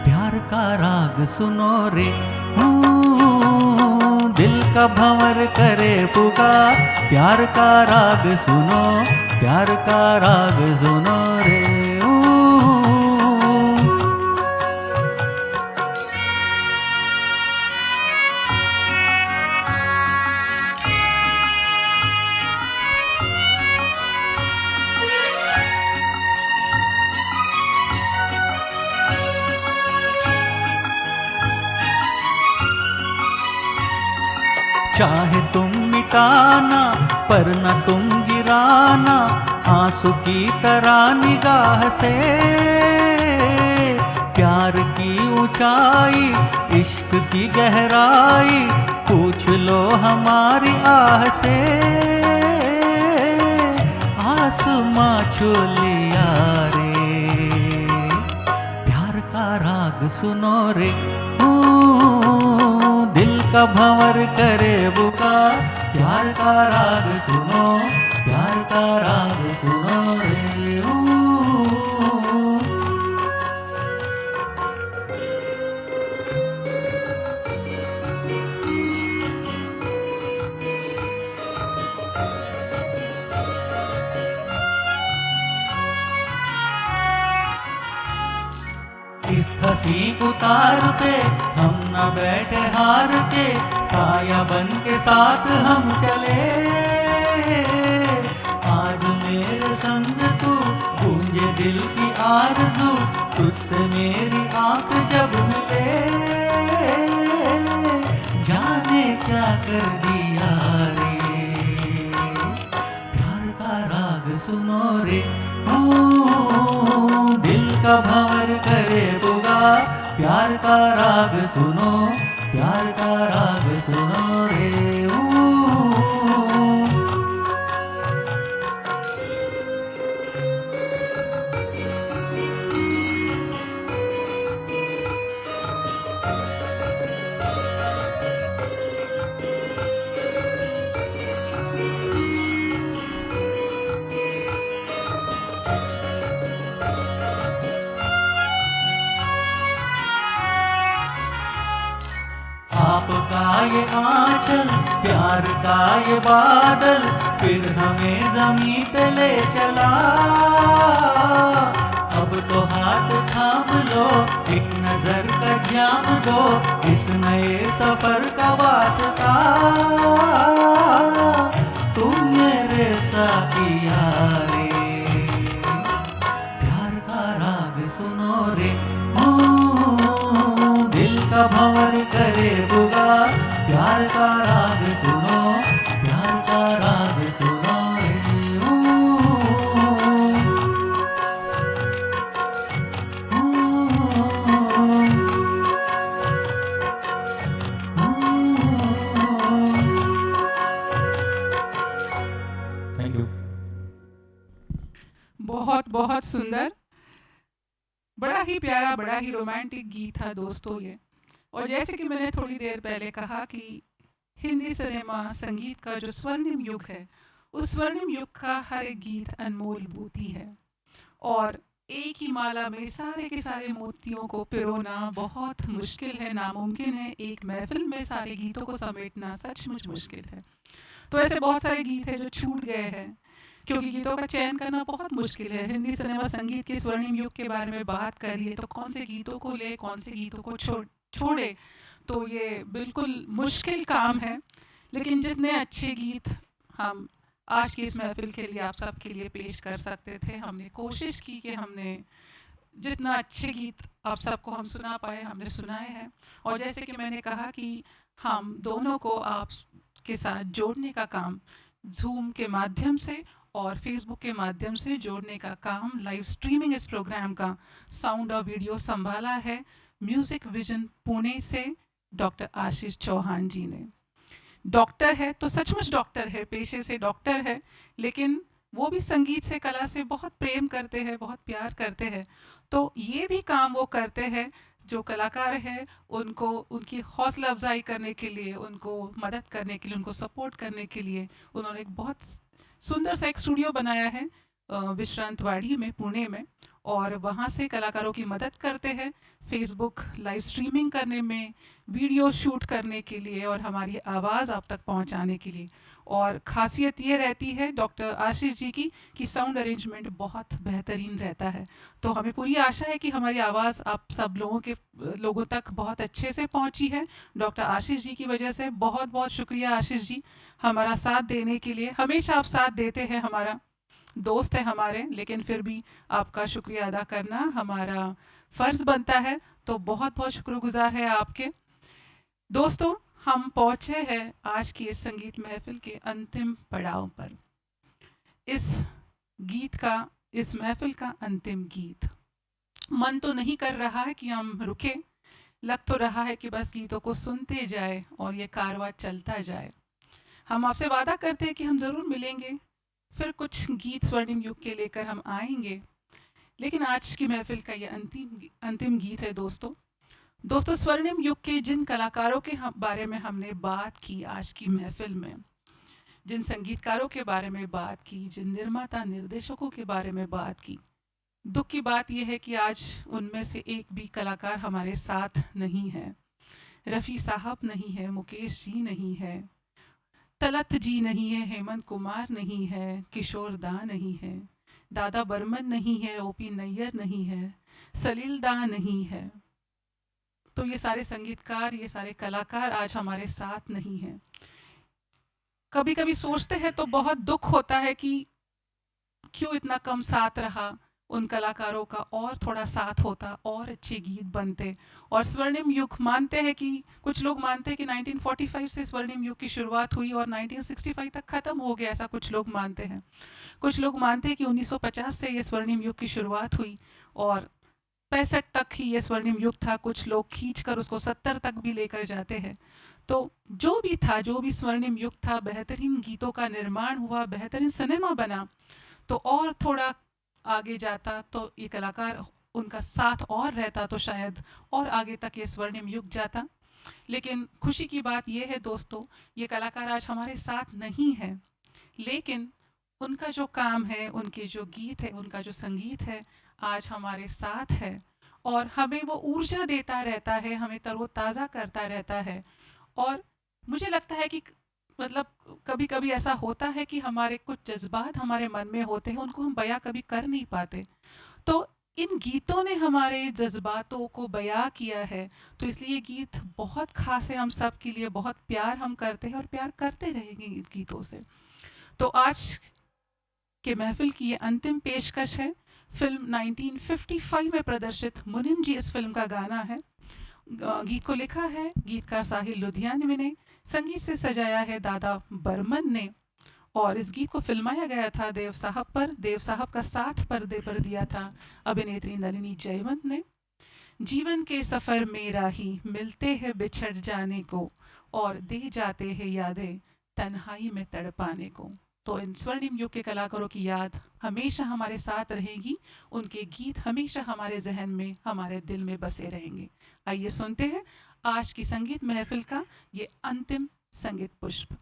प्यार का राग सुनो रे। दिल का भंवर करे पुकार, प्यार का राग सुनो, प्यार का राग सुनो रे चाहे तुम मिटाना पर न तुम गिराना, आंसू की तरह निगाह से। प्यार की ऊंचाई, इश्क की गहराई, पूछ लो हमारी आह से। आसमां छू लिया रे, प्यार का राग सुनो रे। दिल का भंवर करे पुकार, प्यार का राग सुनो, प्यार का राग सुनो रे इस हंसी उतार पे हम न बैठे हार के, साया बन के साथ हम चले। आज मेरे संग तू, गूंजे दिल की आरज़ू, तुझसे मेरी आंख जब मिले। जाने क्या कर दिया रे, प्यार का राग सुनो रे। दिल का भंवर करे पुकार, प्यार का राग सुनो, प्यार का राग सुनो रे आपका ये आंचल, प्यार का ये बादल, फिर हमें जमीन पे ले चला। अब तो हाथ थाम लो, एक नजर का जाम दो, इस नए सफर का वास्ता। तुम मेरे साथिया रे, प्यार का राग का भंवर करे पुकार, प्यार का राग सुनो, प्यार का राग सुनो रे। Thank you. बहुत बहुत सुंदर, बड़ा ही प्यारा, बड़ा ही रोमांटिक गीत था दोस्तों ये। और जैसे कि मैंने थोड़ी देर पहले कहा कि हिंदी सिनेमा संगीत का जो स्वर्णिम युग है, उस स्वर्णिम युग का हर एक गीत अनमोल मोती है। और एक ही माला में सारे के सारे मोतियों को पिरोना बहुत मुश्किल है, नामुमकिन है। एक महफिल में सारे गीतों को समेटना सचमुच मुश्किल है। तो ऐसे बहुत सारे गीत हैं जो छूट गए हैं, क्योंकि गीतों का चयन करना बहुत मुश्किल है। हिंदी सिनेमा संगीत के स्वर्णिम युग के बारे में बात कर लिए तो कौन से गीतों को ले, कौन से गीतों को छोड़े, तो ये बिल्कुल मुश्किल काम है। लेकिन जितने अच्छे गीत हम आज की इस महफिल के लिए आप सब के लिए पेश कर सकते थे, हमने कोशिश की कि हमने जितना अच्छे गीत आप सबको हम सुना पाए, हमने सुनाए हैं। और जैसे कि मैंने कहा कि हम दोनों को आप के साथ जोड़ने का काम जूम के माध्यम से और फेसबुक के माध्यम से जोड़ने का काम, लाइव स्ट्रीमिंग इस प्रोग्राम का साउंड और वीडियो संभाला है म्यूजिक विजन पुणे से डॉक्टर आशीष चौहान जी ने। डॉक्टर है तो सचमुच डॉक्टर है, पेशे से डॉक्टर है, लेकिन वो भी संगीत से, कला से बहुत प्रेम करते हैं, बहुत प्यार करते हैं। तो ये भी काम वो करते हैं, जो कलाकार है उनको उनकी हौसला अफजाई करने के लिए, उनको मदद करने के लिए, उनको सपोर्ट करने के लिए उन्होंने एक बहुत सुंदर सा एक स्टूडियो बनाया है विश्रांतवाड़ी में, पुणे में। और वहाँ से कलाकारों की मदद करते हैं फेसबुक लाइव स्ट्रीमिंग करने में, वीडियो शूट करने के लिए और हमारी आवाज़ आप तक पहुँचाने के लिए। और ख़ासियत ये रहती है डॉक्टर आशीष जी की कि साउंड अरेंजमेंट बहुत बेहतरीन रहता है। तो हमें पूरी आशा है कि हमारी आवाज़ आप सब लोगों तक बहुत अच्छे से पहुंची है डॉक्टर आशीष जी की वजह से। बहुत बहुत शुक्रिया आशीष जी, हमारा साथ देने के लिए। हमेशा आप साथ देते हैं, हमारा दोस्त है हमारे, लेकिन फिर भी आपका शुक्रिया अदा करना हमारा फ़र्ज़ बनता है। तो बहुत बहुत शुक्रगुजार है आपके। दोस्तों, हम पहुँचे हैं आज की इस संगीत महफिल के अंतिम पड़ाव पर। इस महफिल का अंतिम गीत। मन तो नहीं कर रहा है कि हम रुके, लग तो रहा है कि बस गीतों को सुनते जाए और ये कारवां चलता जाए। हम आपसे वादा करते हैं कि हम ज़रूर मिलेंगे, फिर कुछ गीत स्वर्णिम युग के लेकर हम आएंगे। लेकिन आज की महफिल का ये अंतिम गीत है दोस्तों। स्वर्णिम युग के जिन कलाकारों के बारे में हमने बात की आज की महफिल में, जिन संगीतकारों के बारे में बात की, जिन निर्माता निर्देशकों के बारे में बात की, दुख की बात यह है कि आज उनमें से एक भी कलाकार हमारे साथ नहीं है। रफ़ी साहब नहीं है, मुकेश जी नहीं है, तलत जी नहीं है, हेमंत कुमार नहीं है, किशोर दा नहीं है, दादा बर्मन नहीं है, ओपी नैयर नहीं है, सलील दा नहीं है। तो ये सारे संगीतकार, ये सारे कलाकार आज हमारे साथ नहीं हैं। कभी कभी सोचते हैं तो बहुत दुख होता है कि क्यों इतना कम साथ रहा उन कलाकारों का, और थोड़ा साथ होता और अच्छे गीत बनते। और स्वर्णिम युग मानते हैं कि कुछ लोग मानते हैं कि 1945 से स्वर्णिम युग की शुरुआत हुई और 1965 तक ख़त्म हो गया, ऐसा कुछ लोग मानते हैं। कुछ लोग मानते हैं कि 1950 से ये स्वर्णिम युग की शुरुआत हुई और 65 तक ही ये स्वर्णिम युग था। कुछ लोग खींचकर उसको 70 तक भी लेकर जाते हैं। तो जो भी था, जो भी स्वर्णिम युग था, बेहतरीन गीतों का निर्माण हुआ, बेहतरीन सिनेमा बना, तो और थोड़ा आगे जाता तो ये कलाकार, उनका साथ और रहता तो शायद और आगे तक ये स्वर्णिम युग जाता। लेकिन खुशी की बात ये है दोस्तों, ये कलाकार आज हमारे साथ नहीं है, लेकिन उनका जो काम है, उनके जो गीत है, उनका जो संगीत है, आज हमारे साथ है और हमें वो ऊर्जा देता रहता है, हमें तरोताज़ा करता रहता है। और मुझे लगता है कि मतलब कभी कभी ऐसा होता है कि हमारे कुछ जज्बात हमारे मन में होते हैं, उनको हम बयां कभी कर नहीं पाते। तो इन गीतों ने हमारे जज्बातों को बयां किया है, तो इसलिए गीत बहुत खास है हम सब के लिए। बहुत प्यार हम करते हैं और प्यार करते रहेंगे इन गीतों से। तो आज के महफिल की ये अंतिम पेशकश है। फिल्म 1955 में प्रदर्शित मुनिम जी इस फिल्म का गाना है गीत को लिखा है गीतकार साहिल लुधियानवी ने, संगीत से सजाया है दादा बर्मन ने, और इस गीत को फिल्माया गया था देव साहब पर। देव साहब का साथ पर्दे पर दिया था अभिनेत्री नलिनी जयवंत ने। जीवन के सफ़र में राही मिलते हैं बिछड़ जाने को, और दे जाते हैं यादें तन्हाई में तड़पाने को। तो इन स्वर्णिम युग के कलाकारों की याद हमेशा हमारे साथ रहेगी, उनके गीत हमेशा हमारे जहन में, हमारे दिल में बसे रहेंगे। आइए सुनते हैं आज की संगीत महफिल का ये अंतिम संगीत पुष्प।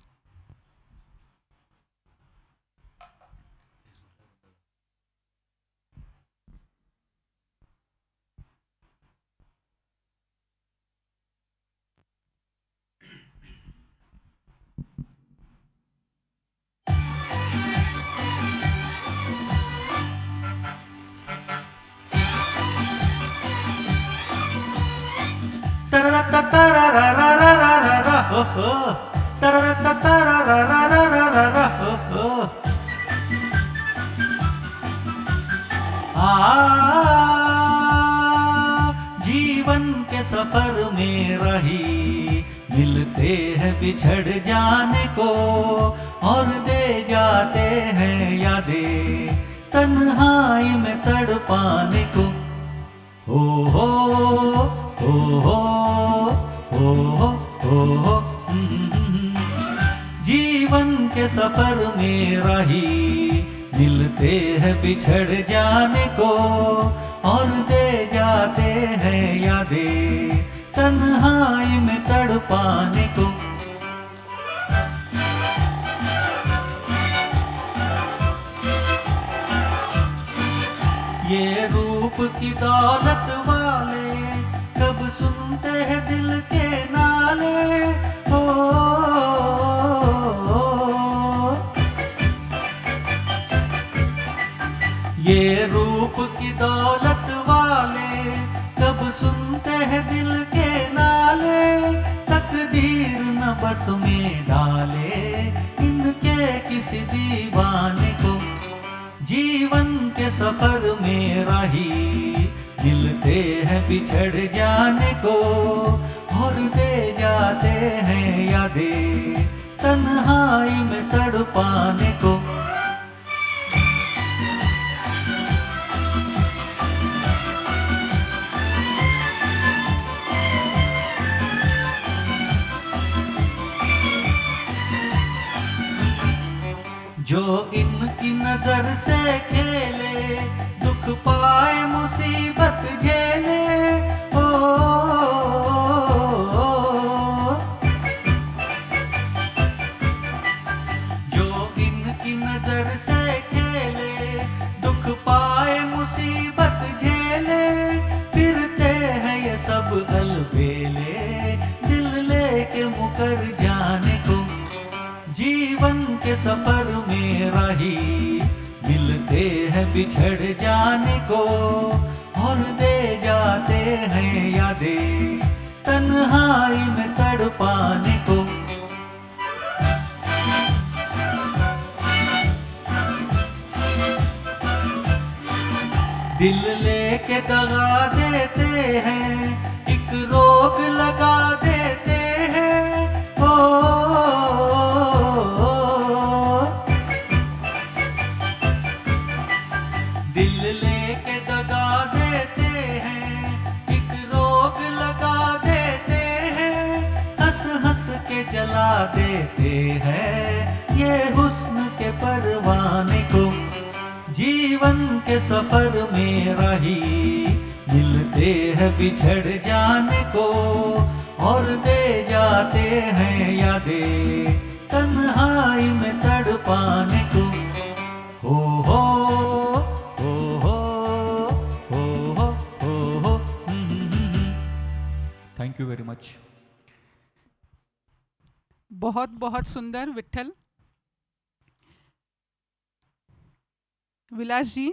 जीवन के सफर में रही मिलते हैं बिछड़ जाने को, और दे जाते हैं यादें तन्हाई में तड़पाने को। हो हो हो हो हो हो हो। जीवन के सफर में राही मिलते हैं बिछड़ जाने को, और दे जाते हैं यादें तन्हाई में तड़पाने को। ये रूप की दौलत वाले कब सुनते हैं दिल के नाले। हो ये रूप की दौलत वाले कब सुनते हैं दिल के नाले। तकदीर न बस में डाले इनके किसी दीवाने को। जीवन के सफर में राही मिलते हैं बिछड़ जाने को, और दे जाते हैं यादें तन्हाई में तड़पाने को। जो इनकी नजर से खेले दुख पाए मुसीबत झेले। ओ, जो इनकी नजर से खेले दुख पाए मुसीबत झेले। फिरते हैं ये सब अलबेले दिल लेके मुकर जाने को। जीवन के सफर में राही मिलते हैं बिछड़ जाने को, और दे जाते हैं यादें तन्हाई में तड़पाने को। दिल लेके दगा देते हैं, एक रोग लगा देते हैं। दिल लेके दगा देते हैं, एक रोग लगा देते हैं। हंस हंस के जला देते हैं ये हुस्न के परवाने को। जीवन के सफर में राही मिलते हैं बिछड़ जाने को, और दे जाते हैं यादें तन्हाई में तड़पाने को। हो हो हो हो हो हो हो हो। Thank you very much. बहुत बहुत सुंदर विट्ठल। विलास जी,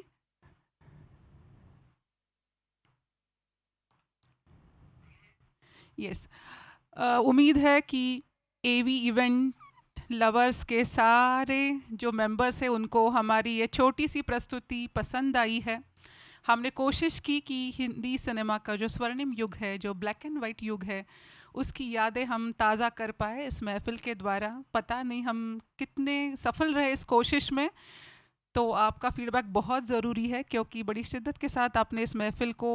यस, उम्मीद है कि एवी इवेंट लवर्स के सारे जो मेंबर्स हैं उनको हमारी ये छोटी सी प्रस्तुति पसंद आई है। हमने कोशिश की कि हिंदी सिनेमा का जो स्वर्णिम युग है, जो ब्लैक एंड वाइट युग है, उसकी यादें हम ताज़ा कर पाए इस महफ़िल के द्वारा। पता नहीं हम कितने सफल रहे इस कोशिश में, तो आपका फ़ीडबैक बहुत ज़रूरी है, क्योंकि बड़ी शिद्दत के साथ आपने इस महफ़िल को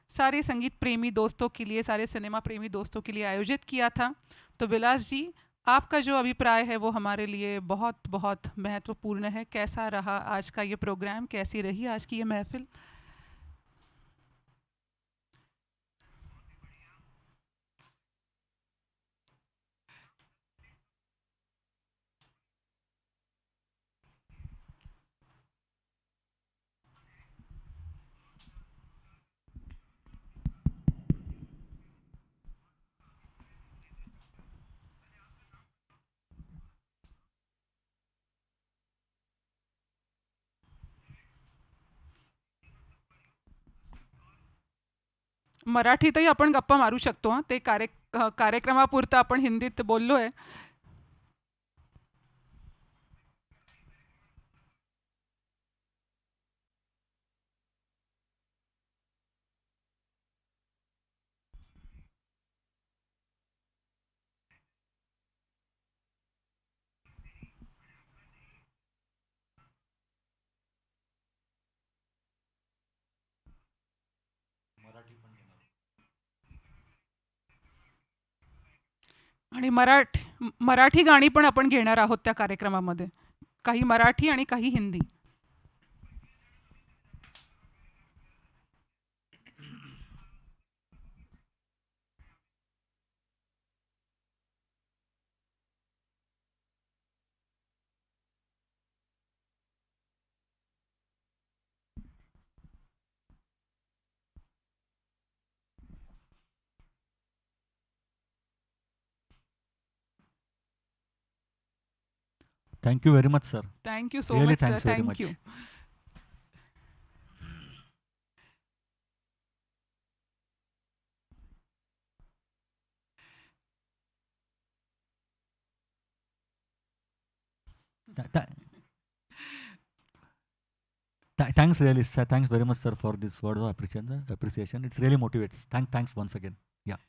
सारे संगीत प्रेमी दोस्तों के लिए, सारे सिनेमा प्रेमी दोस्तों के लिए आयोजित किया था। तो विलास जी, आपका जो अभिप्राय है वो हमारे लिए बहुत बहुत महत्वपूर्ण है। कैसा रहा आज का ये प्रोग्राम, कैसी रही आज की ये महफ़िल? मराठीतही आपण गप्पा मारू शकतो हां, ते कार्यक्रमापुरतं आपण हिंदीत बोललोय. आणि मराठी गाणी पण आपण घेणार आहोत त्या कार्यक्रमामध्ये. काही मराठी आणि काही Hindi. Thank you very much, sir. Thank you so Really, much sir. thanks very thank much. You. Thanks, really, sir. Thanks very much, sir, for this word of appreciation. Appreciation. It's really motivates. Thanks once again. Yeah.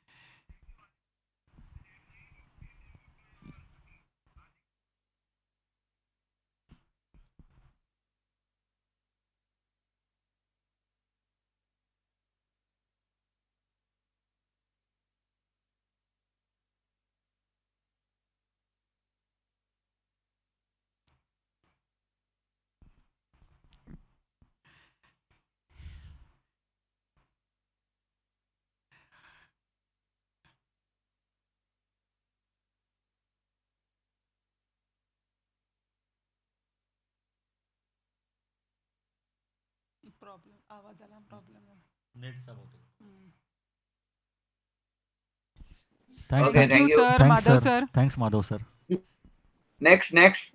Problem, आवाजाला problem. Okay, thank you thank you. Sir. Thanks, Madhav sir. Sir. Thanks, Madhav, sir. Next.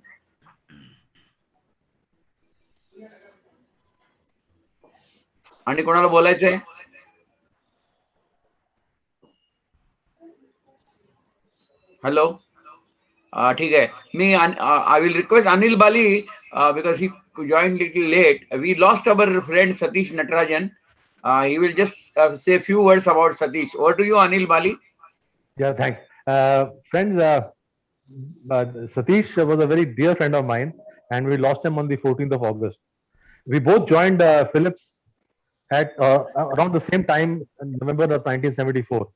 आणि कोणाला बोलायचंय? Hello. ठीक आहे. I will request Anil Bali because he joined little late. We lost our friend Satish Natarajan. He will just say a few words about Satish. Over to you, Anil Bali. Yeah, thanks. Friends, Satish was a very dear friend of mine, and we lost him on the 14th of August. We both joined Philips at around the same time, in November of 1974.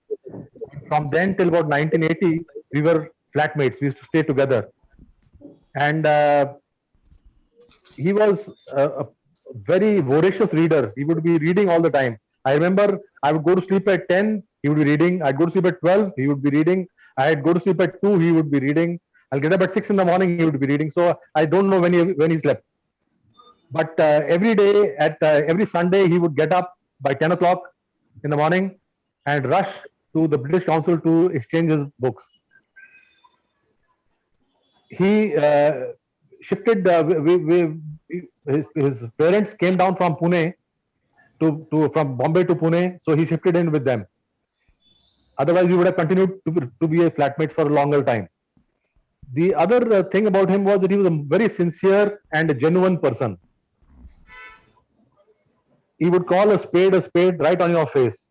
From then till about 1980, we were flatmates. We used to stay together. And he was a very voracious reader. He would be reading all the time. I remember I would go to sleep at 10, he would be reading. I'd go to sleep at 12, he would be reading. I'd go to sleep at 2, he would be reading. I'll get up at 6 in the morning, he would be reading. So I don't know when he slept. But every day, every Sunday, he would get up by 10 o'clock in the morning and rush to the British Council to exchange his books. He shifted. His parents came down from Pune from Bombay to Pune, so he shifted in with them. Otherwise, we would have continued to be a flatmates for a longer time. The other thing about him was that he was a very sincere and a genuine person. he would call a spade right on your face.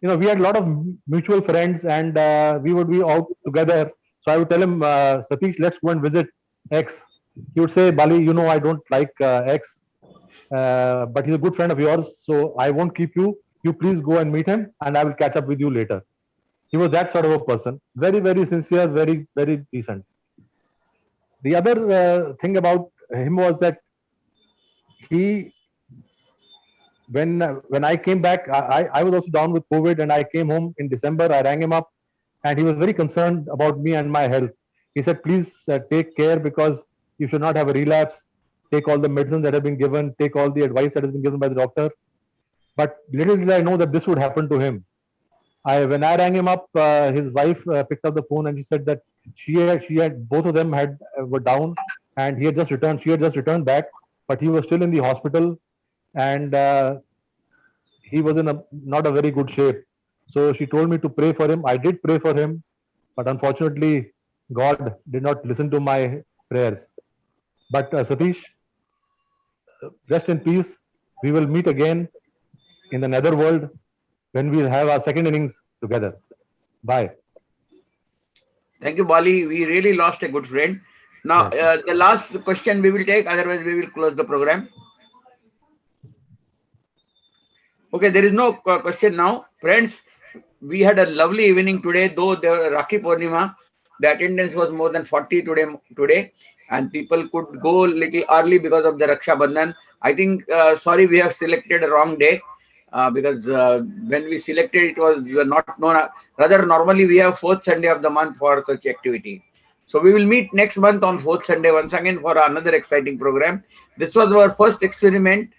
You know, we had a lot of mutual friends, and we would be out together. So I would tell him, Satish, let's go and visit X. He would say, Bali, you know, I don't like X, but he's a good friend of yours, so I won't keep you. You please go and meet him, and I will catch up with you later. He was that sort of a person. Very, very sincere, very, very decent. The other thing about him was that he, when I came back, I was also down with COVID, and I came home in December. I rang him up, and he was very concerned about me and my health. He said, please take care, because you should not have a relapse. Take all the medicines that have been given, take all the advice that has been given by the doctor. But little did I know that this would happen to him. When I rang him up, his wife picked up the phone, and she said that she had both of them were down, and he had just returned. She had just returned back, but he was still in the hospital, and he was in not a very good shape. So she told me to pray for him. I did pray for him, but unfortunately, God did not listen to my prayers. But Satish, rest in peace. We will meet again in the netherworld when we'll have our second innings together. Bye. Thank you, Bali. We really lost a good friend. Now, the last question we will take, otherwise we will close the program. Okay, there is no question now. Friends, we had a lovely evening today, though the Rakhi Purnima, the attendance was more than 40 today, and people could go a little early because of the Raksha Bandhan. I think, sorry, we have selected a wrong day, because when we selected, it was not known. Rather, normally we have 4th Sunday of the month for such activity. So we will meet next month on 4th Sunday once again for another exciting program. This was our first experiment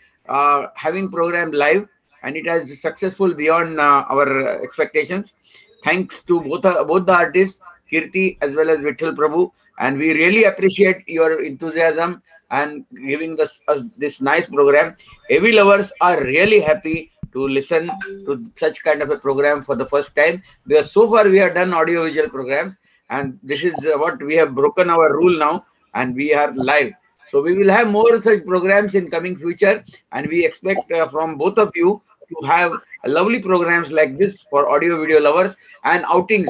having program live, and it has successful beyond our expectations. Thanks to both the artists, Kirti as well as Vitthal Prabhu, and we really appreciate your enthusiasm and giving us this nice program. AV lovers are really happy to listen to such kind of a program for the first time, because so far we have done audio visual programs, and this is what we have broken our rule now, and we are live. So we will have more such programs in coming future, and we expect from both of you to have lovely programs like this for audio video lovers and outing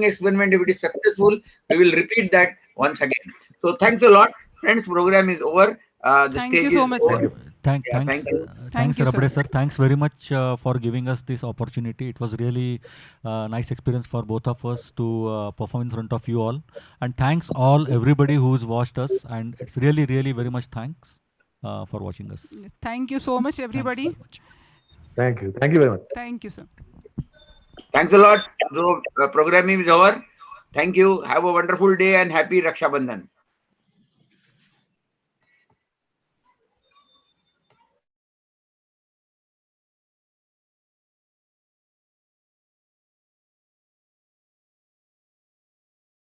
experiment. If it is successful, we will repeat that once again. So thanks a lot, friends. Program is over. The Thank stage you so is much, over. sir. Thanks, Thank you. Thank you, Rabde sir. sir. Thanks very much for giving us this opportunity. It was really nice experience for both of us to perform in front of you all. And thanks all everybody who's watched us. And it's really, really very much thanks for watching us. Thank you so much, Thanks everybody. very much. Thank you. Thank you very much. Thank you, sir. Thanks a lot. The program is over. Thank you. Have a wonderful day and happy Raksha Bandhan.